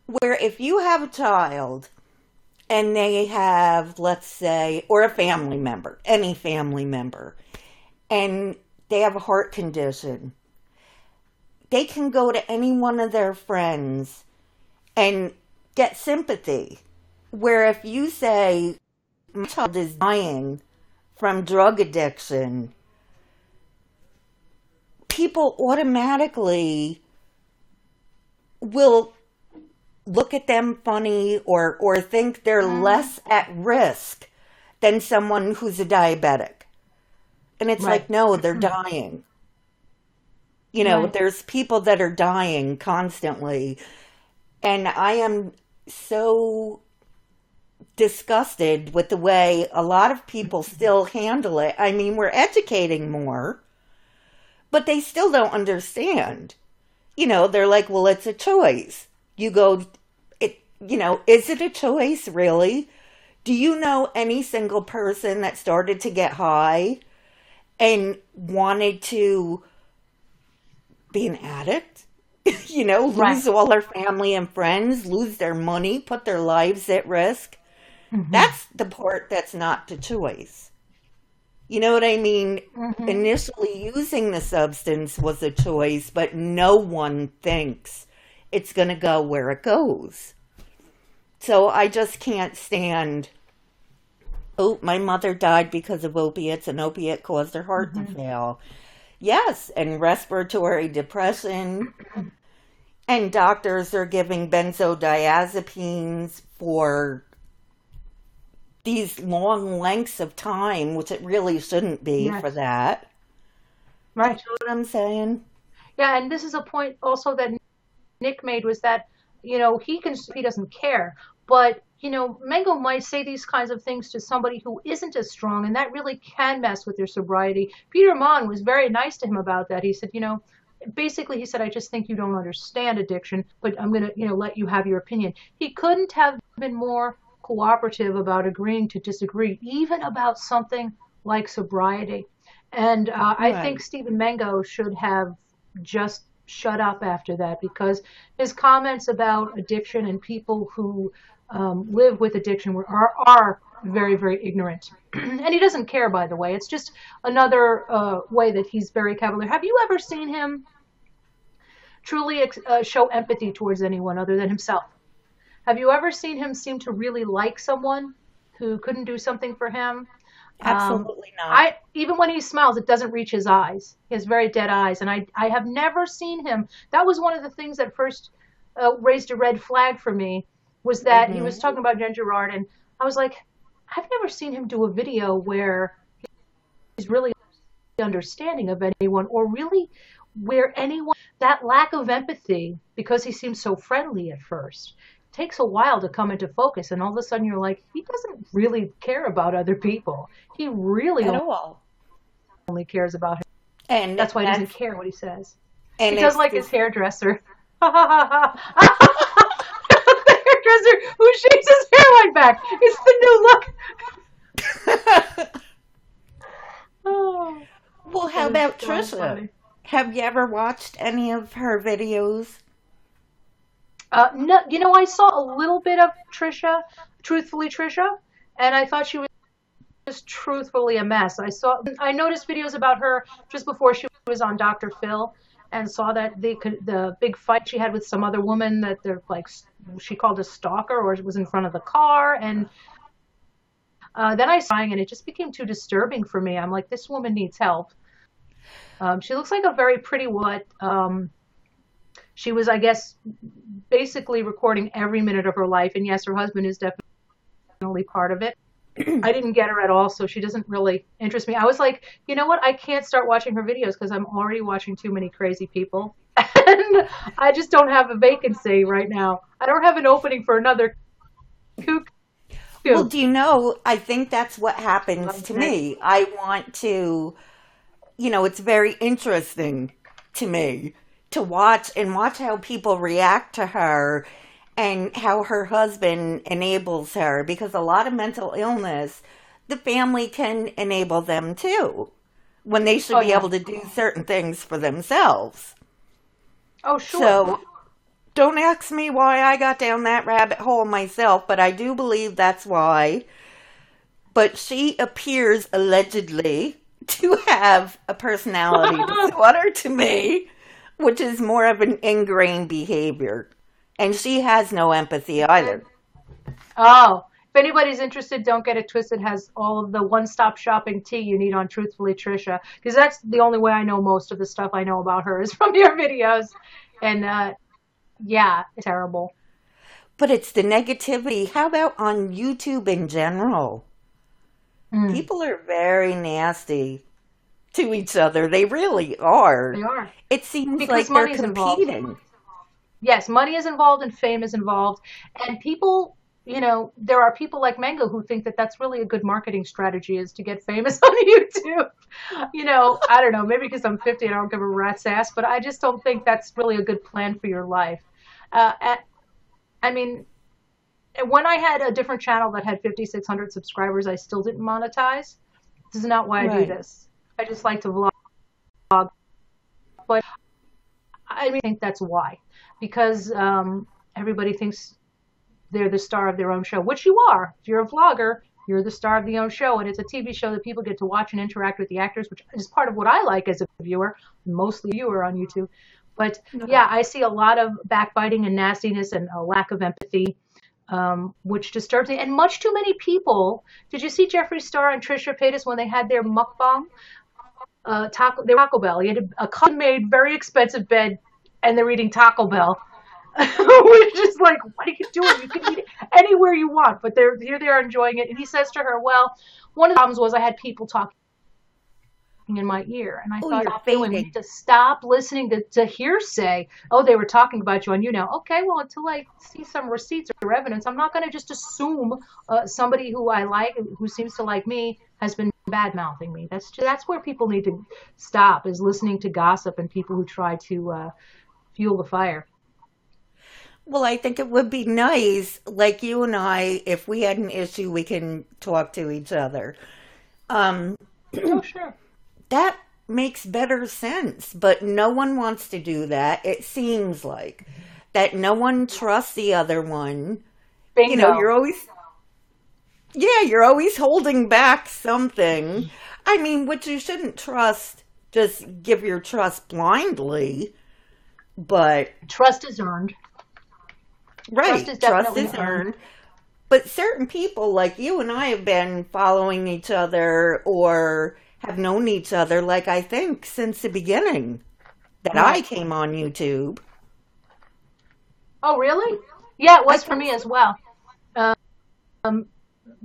Where if you have a child and they have, let's say, or a family member, any family member, and they have a heart condition, they can go to any one of their friends and get sympathy. Where if you say, my child is dying from drug addiction, people automatically will look at them funny or think they're less at risk than someone who's a diabetic. And it's Right. like, no, they're dying. Right. There's people that are dying constantly. And I am so disgusted with the way a lot of people still handle it. I mean, we're educating more, but they still don't understand. They're like, well, it's a choice. You go, is it a choice, really? Do you know any single person that started to get high and wanted to be an addict? Right. Lose all their family and friends, lose their money, put their lives at risk. Hmm. That's the part that's not the choice. You know what I mean? Hmm. Initially, using the substance was a choice, but no one thinks it's going to go where it goes. So I just can't stand, oh, my mother died because of opiates, and opiate caused her heart to Hmm. fail. Yes, and respiratory depression, and doctors are giving benzodiazepines for these long lengths of time, which it really shouldn't be for Yes. that. You Right. know what I'm saying? Yeah, and this is a point also that Nick made was that, he doesn't care. But, Mango might say these kinds of things to somebody who isn't as strong, and that really can mess with their sobriety. Peter Mon was very nice to him about that. He said, basically, he said, I just think you don't understand addiction, but I'm going to, let you have your opinion. He couldn't have been more cooperative about agreeing to disagree, even about something like sobriety. And I think Right. Stephen Mango should have just shut up after that, because his comments about addiction and people who live with addiction are very, very ignorant. And he doesn't care, by the way. It's just another way that he's very cavalier. Have you ever seen him truly show empathy towards anyone other than himself? Have you ever seen him seem to really like someone who couldn't do something for him? Absolutely not. I even when he smiles, it doesn't reach his eyes. He has very dead eyes, and I have never seen him. That was one of the things that first raised a red flag for me, was that he was Hmm. talking about Jen Gerard, and I was like, I've never seen him do a video where he's really understanding of anyone, or really where anyone, that lack of empathy, because he seems so friendly at first, takes a while to come into focus, and all of a sudden you're like, he doesn't really care about other people. He really At all. only cares about him. And That's why he doesn't that's care what he says. He and does it's like his this. hairdresser. The hairdresser who shaves his hairline back. It's the new look. Oh, Well, it how is about so Trisha? funny. Have you ever watched any of her videos? No, I saw a little bit of Trisha, truthfully Trisha, and I thought she was truthfully a mess. I noticed videos about her just before she was on Dr. Phil, and saw that the big fight she had with some other woman that they're like, she called a stalker, or it was in front of the car, and then I saw, and it just became too disturbing for me. I'm like, this woman needs help. She looks like a very pretty what. She was, I guess, basically recording every minute of her life, and yes, her husband is definitely part of it. I didn't get her at all, so she doesn't really interest me. I was like, you know what? I can't start watching her videos because I'm already watching too many crazy people. And I just don't have a vacancy right now. I don't have an opening for another Well, cuckoo. do you know, I think that's what happens to Next. me. I want to, it's very interesting to me to watch how people react to her. and how her husband enables her, because a lot of mental illness, the family can enable them too, when they should Oh be yeah. able to do certain things for themselves. Oh sure. So don't ask me why I got down that rabbit hole myself, but I do believe that's why. But she appears allegedly to have a personality disorder to me, which is more of an ingrained behavior. And she has no empathy either. Oh, if anybody's interested, don't get it twisted. Has all of the one-stop shopping tea you need on Truthfully Trisha, because that's the only way I know most of the stuff I know about her is from your videos. And yeah, it's terrible. But it's the negativity. How about on YouTube in general? Mm, People are very nasty to each other. They really are. they are. It seems Because like they're money's involved. competing. Yes, money is involved and fame is involved. And people, there are people like Mango who think that that's really a good marketing strategy is to get famous on YouTube. I don't know, maybe because I'm 50 and I don't give a rat's ass, but I just don't think that's really a good plan for your life. Uh, a- I mean, when I had a different channel that had 5,600 subscribers, I still didn't monetize. This is not why I do Right. this. I just like to vlog, but I think that's why. Because everybody thinks they're the star of their own show, which you are. If you're a vlogger, you're the star of the own show, and it's a TV show that people get to watch and interact with the actors, which is part of what I like as a viewer, mostly viewer on YouTube. But yeah, I see a lot of backbiting and nastiness and a lack of empathy, which disturbs me. And much too many people. Did you see Jeffree Star and Trisha Paytas when they had their mukbang? Taco Bell. He had a custom-made, very expensive bed, and they're eating Taco Bell. Which is like, what are you doing? You can eat it anywhere you want, but they're here. They are enjoying it. And he says to her, "Well, one of the problems was I had people talking in my ear, and I Oh, thought, you're stop doing. We need fading. to stop listening to hearsay. Oh, they were talking about you on YouNow. Okay, well, until I see some receipts or evidence, I'm not going to just assume somebody who I like, who seems to like me, has been bad mouthing me. That's where people need to stop, is listening to gossip and people who try to fuel the fire. Well, I think it would be nice, like you and I, if we had an issue, we can talk to each other. Um, Oh, sure. that makes better sense, but no one wants to do that. It seems like that no one trusts the other one. Bingo. You're always, yeah, you're always holding back something. I mean, which you shouldn't trust, just give your trust blindly, but Trust is earned. Trust right, is trust definitely is earned. earned. But certain people, like you and I, have been following each other or have known each other, like I think, since the beginning that I Right. came on YouTube. Oh, really? Yeah, it I was for think me so. as well. Um,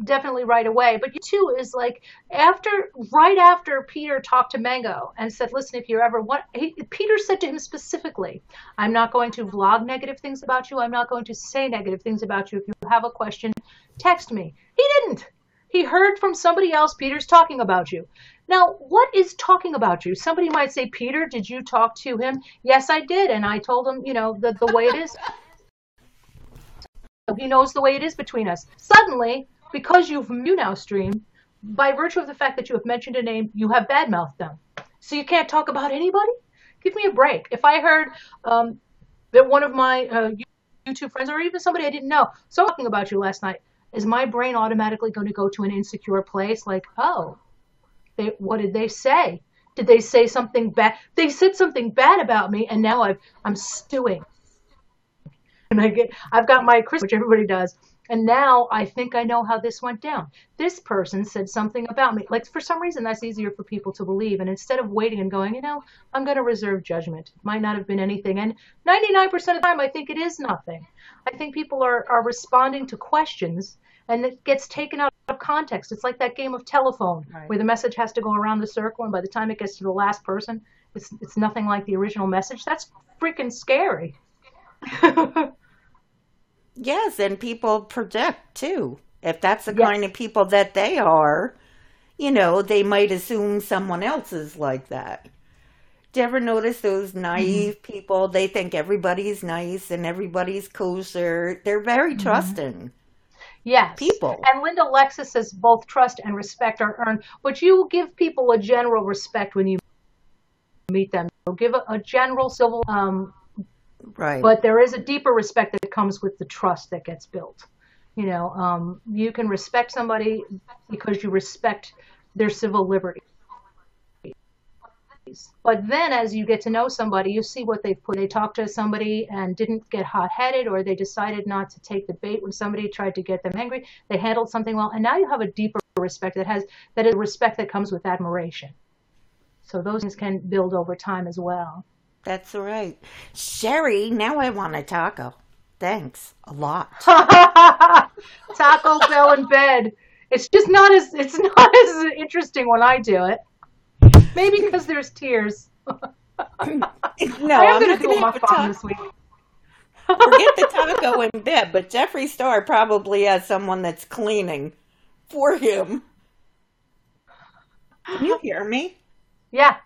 Definitely right away. But you too is like right after Peter talked to Mango and said, "Listen, if you're ever what," Peter said to him specifically, "I'm not going to vlog negative things about you. I'm not going to say negative things about you. If you have a question, text me." He didn't. He heard from somebody else. Peter's talking about you. Now, what is talking about you? Somebody might say, "Peter, did you talk to him?" Yes, I did, and I told him, the way it is. He knows the way it is between us. Suddenly, because you've you now stream, by virtue of the fact that you have mentioned a name, you have badmouthed them. So you can't talk about anybody? Give me a break. If I heard that one of my YouTube friends, or even somebody I didn't know, so talking about you last night, is my brain automatically going to go to an insecure place? Like, oh, what did they say? Did they say something bad? They said something bad about me, and now I'm stewing. And I've got my Chris, which everybody does. And now I think I know how this went down. This person said something about me. Like, for some reason, that's easier for people to believe. And instead of waiting and going, I'm going to reserve judgment. It might not have been anything. And 99% of the time, I think it is nothing. I think people are responding to questions, and it gets taken out of context. It's like that game of telephone Right. where the message has to go around the circle, and by the time it gets to the last person, it's nothing like the original message. That's freaking scary. Yes, and people project too. If that's the kind Yes. of people that they are, they might assume someone else is like that. Do you ever notice those Mm-hmm. naive people? They think everybody's nice and everybody's kosher. They're very Mm-hmm. trusting Yes. people. And Linda Lexus says both trust and respect are earned, but you give people a general respect when you meet them. You'll give a general civil, Right. but there is a deeper respect that comes with the trust that gets built. You can respect somebody because you respect their civil liberties. But then as you get to know somebody, you see what they put. They talked to somebody and didn't get hot-headed, or they decided not to take the bait when somebody tried to get them angry. They handled something well, and now you have a deeper respect that is respect that comes with admiration. So those things can build over time as well. That's right. Sherry, now I want a taco. Thanks a lot. Taco Bell in bed. It's not as interesting when I do it. Maybe because there's tears. I No, am I'm going to not do a going to have a mukbang taco. this week. Forget the taco in bed, but Jeffree Star probably has someone that's cleaning for him. Can you hear me? Yeah.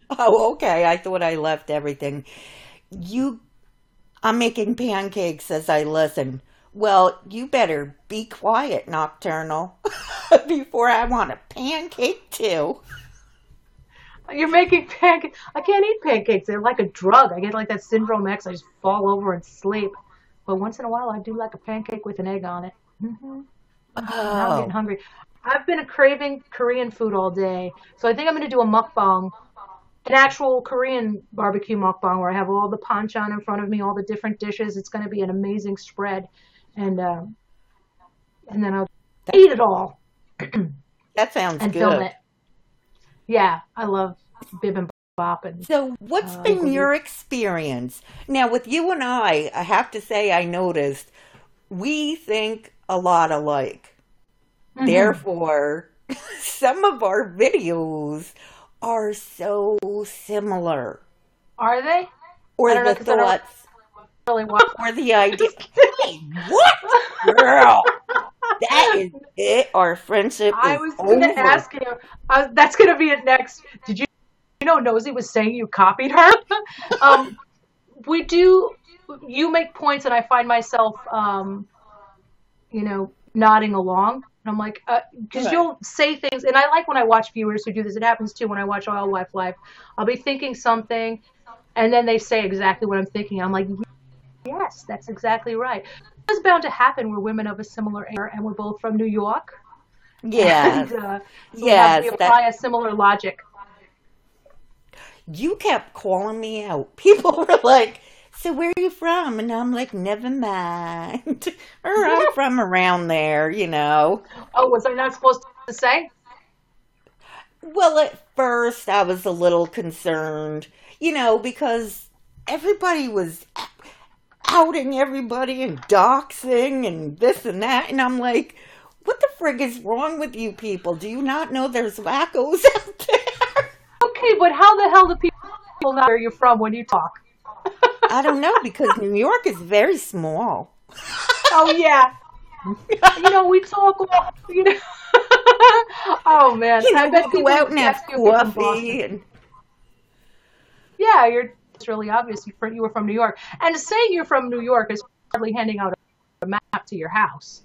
Oh, okay. I thought I left everything. You, I'm making pancakes as I listen. Well, you better be quiet, Nocturnal, before I want a pancake too. You're making pancakes. I can't eat pancakes. They're like a drug. I get like that syndrome X. I just fall over and sleep. But once in a while, I do like a pancake with an egg on it. Now I'm getting Oh, hungry. I've been craving Korean food all day. So I think I'm going to do a mukbang, an actual Korean barbecue mukbang where I have all the panchan in front of me, all the different dishes. It's going to be an amazing spread. And, um, and then I'll that, eat it all that sounds and film good. it. Yeah, I love bibimbap and So, what's been bulgogi. your experience? Now, with you and I have to say, I noticed we think a lot alike. Hmm. Therefore, some of our videos are so similar. Are they? I Or don't know the because I don't thoughts, really watch. or the idea. Hey, what? Girl, that is it. Our friendship I is was going to over. ask you. That's going to be it next. Did you know Nosy was saying you copied her? um, we do. You make points, and I find myself, nodding along. And I'm like, because Right. you'll say things, and I like when I watch viewers who do this. It happens too when I watch Wildlife Live. I'll be thinking something, and then they say exactly what I'm thinking. I'm like, yes, that's exactly right. It's bound to happen. We're women of a similar era, and we're both from New York, Yes. and so we Yes. That apply a similar logic. you kept calling me out. People were like, "So where are you from?" And I'm like, "Never mind." Or I'm from around there. Oh, was I not supposed to say? Well, at first I was a little concerned, because everybody was outing everybody and doxing and this and that. And I'm like, what the frig is wrong with you people? Do you not know there's wackos out there? Okay, but how the hell do people know where you're from when you talk? I don't know because New York is very small. Oh yeah, we talk all. Oh man, I We'll bet go people out and ask have you if you're from Boston. coffee and Yeah, it's really obvious you were from New York. And saying you're from New York is hardly handing out a map to your house.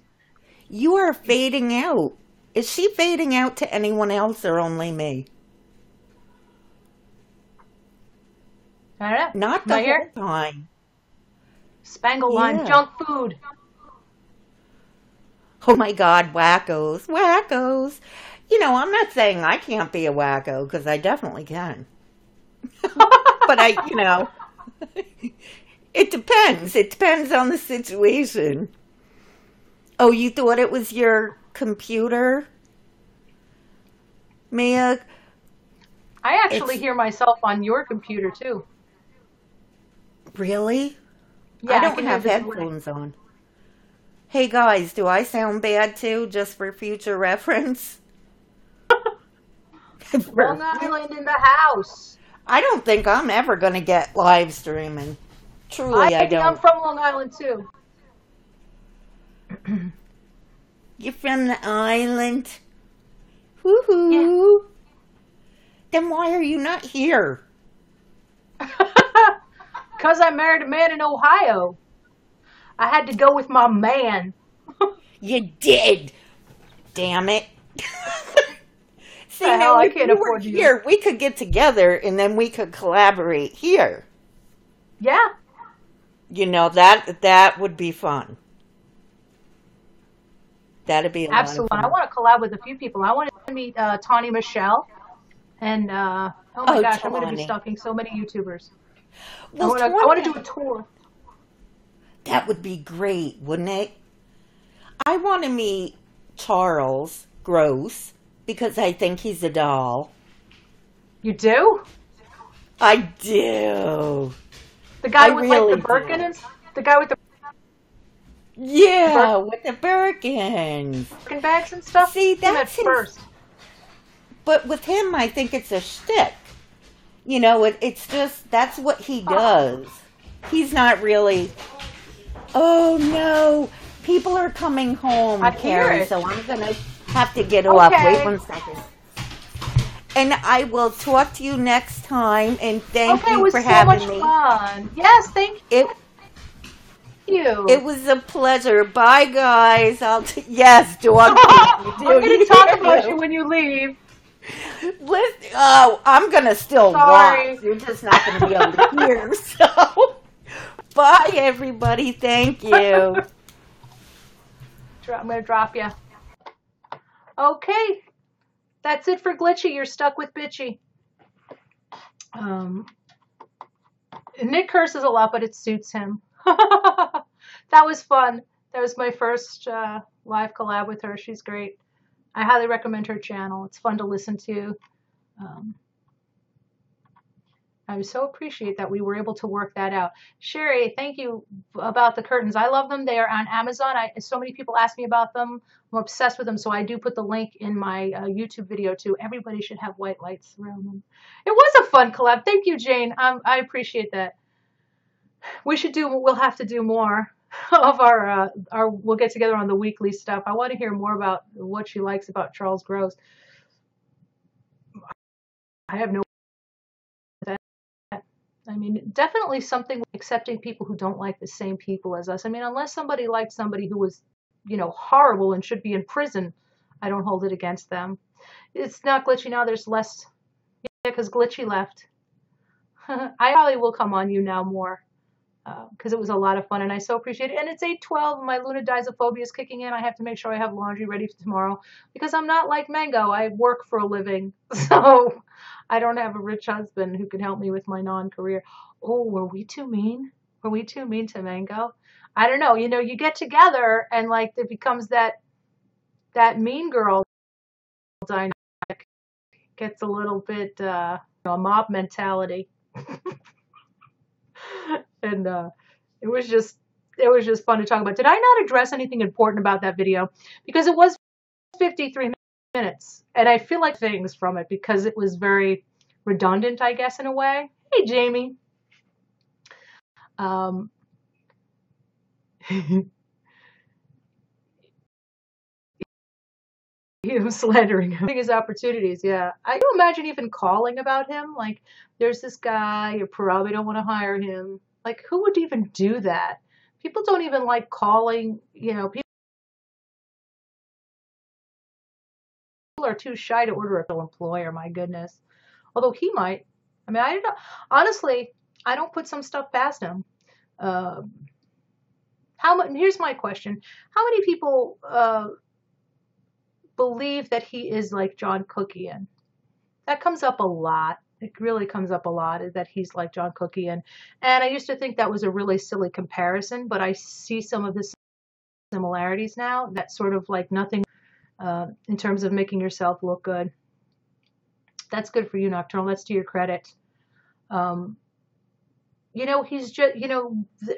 you are fading out. Is she fading out to anyone else or only me? I don't know. Not Am the I whole here? time. Spangle line, Yeah. junk food. Oh my God, wackos, wackos. I'm not saying I can't be a wacko because I definitely can. But it depends. It depends on the situation. Oh, you thought it was your computer, Mia? I actually It's hear myself on your computer too. really? I Yeah, I don't can hear have the delay. headphones on. Hey guys, do I sound bad too, just for future reference? Long For Island in the house. I don't think I'm ever going to get live streaming. Truly, I I'm don't. from Long Island too. You're from the island? Yeah. Woohoo! Then why are you not here? Because I married a man in Ohio. I had to go with my man. You did. Damn it. The See, hell, now I if can't you were afford you. here, we could get together and then we could collaborate here. Yeah, You know, that would be fun. That'd be a lot of absolutely. I fun. want to collab with a few people. I want to meet Tawny Michelle. And oh my Oh, gosh, I'm going to be Tawny. stalking so many YouTubers. Well, I want to do Tawny, a tour. that would be great, wouldn't it? I want to meet Charles Gross because I think he's a doll. You do? I do. The I guy with like the really Birkin do. and the guy with the Yeah, with the Birkins. Birkin bags and stuff. See, Him at that's his. first. But with him, I think it's a shtick. You know, it's just, that's what he does. He's not really, oh no, people are coming home, I hear Carrie, it. so I'm going to have to get off. Wait Okay. 1 second. And I will talk to you next time, and thank Okay, it you was for so much having me. fun. Yes, thank It you. it was a pleasure. Bye, guys. Yes, dog I'm people. going Do to you talk hear about you when you leave. Listen, oh, I'm gonna still Sorry. watch. You're just not gonna be able to hear. So, bye, everybody. Thank you. I'm going to drop you. Okay, that's it for Glitchy. You're stuck with Bitchy. Um, Nick curses a lot, but it suits him. That was fun. That was my first live collab with her. She's great. I highly recommend her channel. It's fun to listen to. Um, I so appreciate that we were able to work that out. Sherry, thank you about the curtains. I love them. They are on Amazon. So many people ask me about them. I'm obsessed with them, so I do put the link in my YouTube video too. Everybody should have white lights around them. It was a fun collab. Thank you, Jane. I appreciate that. We'll have to do more of we'll get together on the weekly stuff. I want to hear more about what she likes about Charles Gross. I have no that. I mean, definitely something like accepting people who don't like the same people as us. I mean, unless somebody liked somebody who was, horrible and should be in prison, I don't hold it against them. It's not Glitchy now. There's less, yeah, because Glitchy left. I probably will come on YouNow more. Because it was a lot of fun and I so appreciate it. And it's 8:12. My lunadizophobia is kicking in. I have to make sure I have laundry ready for tomorrow because I'm not like Mango. I work for a living. So I don't have a rich husband who can help me with my non-career. Oh, were we too mean? Were we too mean to Mango? I don't know. You get together and like it becomes that mean girl dynamic. Gets a little bit a mob mentality. And it was just fun to talk about. Did I not address anything important about that video? Because it was 53 minutes, and I feel like things from it because it was very redundant, I guess, in a way. Hey, Jamie. Um, him slandering him. His opportunities, yeah. I can imagine even calling about him. Like, there's this guy, you probably don't want to hire him. Like, who would even do that? People don't even like calling, people are too shy to order a employer, my goodness. Although he might. I mean, I don't, honestly, I don't put some stuff past him. Here's my question. How many people believe that he is like John Cookian? That comes up a lot. It really comes up a lot is that he's like John Cookian. And I used to think that was a really silly comparison, but I see some of the similarities now. That's sort of like nothing in terms of making yourself look good. That's good for you, Nocturnal. That's to your credit. He's just,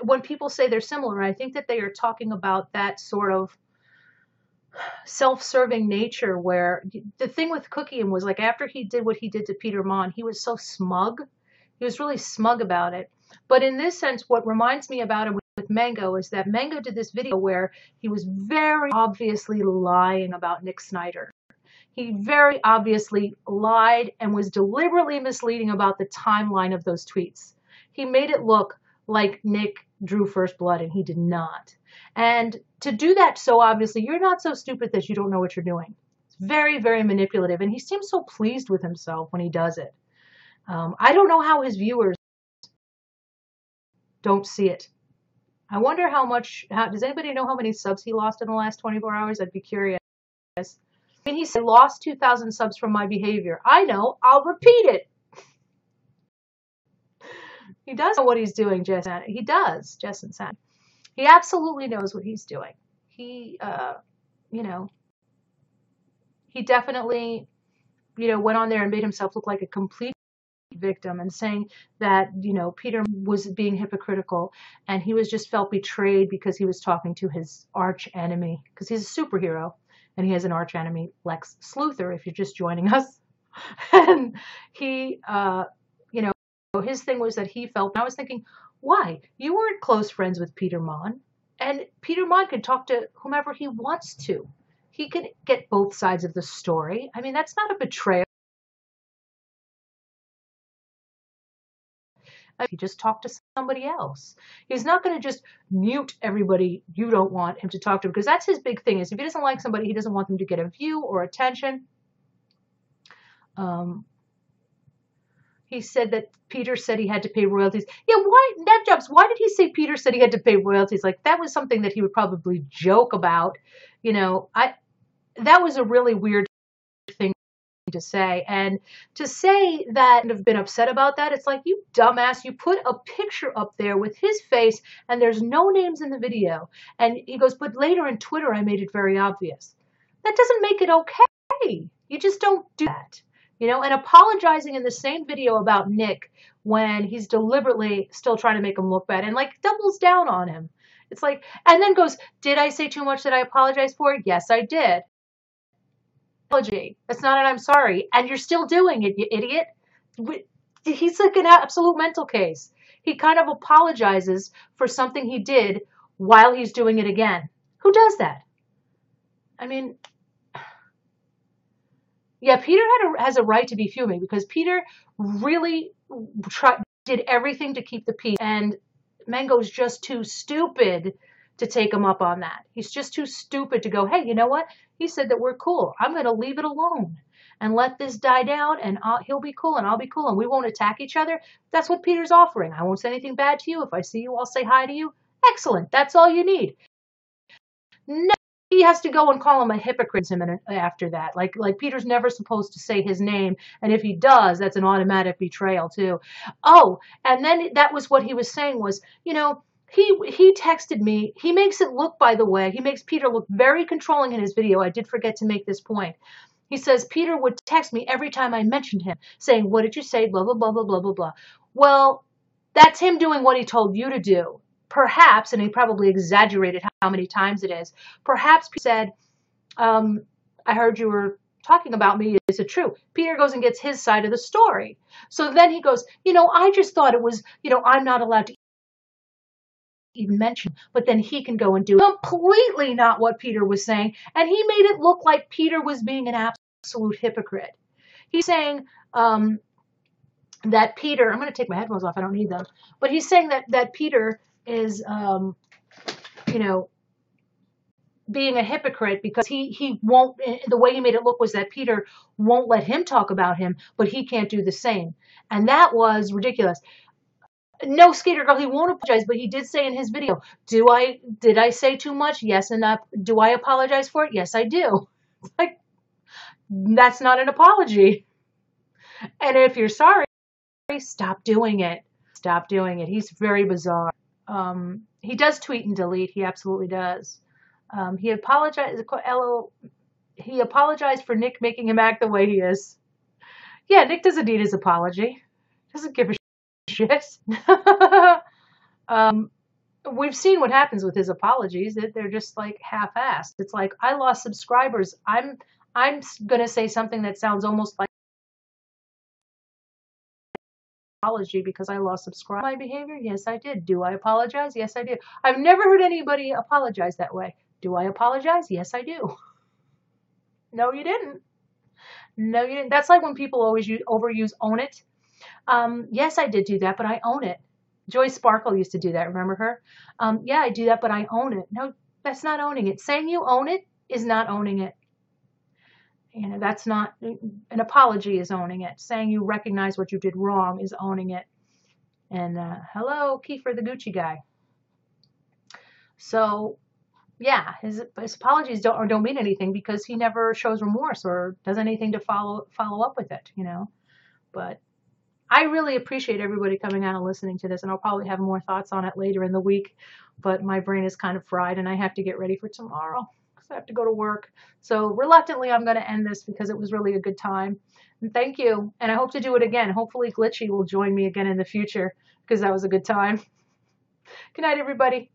when people say they're similar, I think that they are talking about that sort of self-serving nature where the thing with Cookian was like after he did what he did to Peter Mon, he was so smug. He was really smug about it. But in this sense, what reminds me about him with Mango is that Mango did this video where he was very obviously lying about Nick Snyder. He very obviously lied and was deliberately misleading about the timeline of those tweets. He made it look like Nick drew first blood and he did not. And to do that so obviously, you're not so stupid that you don't know what you're doing. It's very, very manipulative. And he seems so pleased with himself when he does it. I don't know how his viewers don't see it. I wonder does anybody know how many subs he lost in the last 24 hours? I'd be curious. I mean, he said, lost 2,000 subs from my behavior. I know. I'll repeat it. He does know what he's doing, Jess. He does, Jess and Sam. He absolutely knows what he's doing. He, you know, he definitely, went on there and made himself look like a complete victim and saying that, Peter was being hypocritical and he was just felt betrayed because he was talking to his arch enemy, because he's a superhero and he has an arch enemy, Lex Luthor, if you're just joining us. And he, his thing was that he felt, and I was thinking, why? You weren't close friends with Peter Mon, and Peter Mon could talk to whomever he wants to. He can get both sides of the story. I mean, that's not a betrayal. If he just talked to somebody else, he's not going to just mute everybody you don't want him to talk to, because that's his big thing, is if he doesn't like somebody, he doesn't want them to get a view or attention. He said that Peter said he had to pay royalties. Yeah, why, NevJobs, why did he say Peter said he had to pay royalties? Like, that was something that he would probably joke about. That was a really weird thing to say. And to say that and have been upset about that, it's like, you dumbass, you put a picture up there with his face and there's no names in the video. And he goes, but later in Twitter, I made it very obvious. That doesn't make it okay. You just don't do that. And apologizing in the same video about Nick when he's deliberately still trying to make him look bad and like doubles down on him. It's like, and then goes, did I say too much that I apologize for? Yes, I did. Apology. That's not an I'm sorry. And you're still doing it, you idiot. He's like an absolute mental case. He kind of apologizes for something he did while he's doing it again. Who does that? I mean, yeah, Peter has a right to be fuming, because Peter really did everything to keep the peace, and Mango's just too stupid to take him up on that. He's just too stupid to go, hey, you know what? He said that we're cool. I'm going to leave it alone and let this die down, and he'll be cool and I'll be cool and we won't attack each other. That's what Peter's offering. I won't say anything bad to you. If I see you, I'll say hi to you. Excellent. That's all you need. No. He has to go and call him a hypocrite after that. Like Peter's never supposed to say his name, and if he does, that's an automatic betrayal too. Oh, and then that was what he was saying was, he texted me. He makes it look, by the way, he makes Peter look very controlling in his video. I did forget to make this point. He says Peter would text me every time I mentioned him, saying, what did you say, blah, blah, blah, blah, blah, blah, blah. Well, that's him doing what he told you to do. Perhaps, and he probably exaggerated how many times it is, perhaps he said, I heard you were talking about me. Is it true? Peter goes and gets his side of the story. So then he goes, I just thought it was, I'm not allowed to even mention, but then he can go and do completely not what Peter was saying. And he made it look like Peter was being an absolute hypocrite. He's saying, that Peter, I'm going to take my headphones off. I don't need them. But he's saying that Peter is, being a hypocrite because he won't, the way he made it look was that Peter won't let him talk about him, but he can't do the same. And that was ridiculous. No, Skater Girl, he won't apologize, but he did say in his video, did I say too much? Yes, and do I apologize for it? Yes, I do. Like, that's not an apology. And if you're sorry, stop doing it. Stop doing it. He's very bizarre. He does tweet and delete. He absolutely does. He apologized for Nick making him act the way he is. Yeah, Nick doesn't need his apology. Doesn't give a shit. We've seen what happens with his apologies. They're just like half-assed. It's like, I lost subscribers. I'm gonna say something that sounds almost like apology because I lost subscribers. My behavior? Yes, I did. Do I apologize? Yes, I did. I've never heard anybody apologize that way. Do I apologize? Yes, I do. No, you didn't. No, you didn't. That's like when people always overuse own it. Yes, I did do that, but I own it. Joy Sparkle used to do that. Remember her? Yeah, I do that, but I own it. No, that's not owning it. Saying you own it is not owning it. You know, that's not, an apology is owning it. Saying you recognize what you did wrong is owning it. And hello, Kiefer the Gucci guy. So yeah, his apologies don't mean anything because he never shows remorse or does anything to follow up with it, you know. But I really appreciate everybody coming out and listening to this, and I'll probably have more thoughts on it later in the week. But my brain is kind of fried, and I have to get ready for tomorrow because I have to go to work. So reluctantly, I'm going to end this because it was really a good time. And thank you, and I hope to do it again. Hopefully, Glitchy will join me again in the future because that was a good time. Good night, everybody.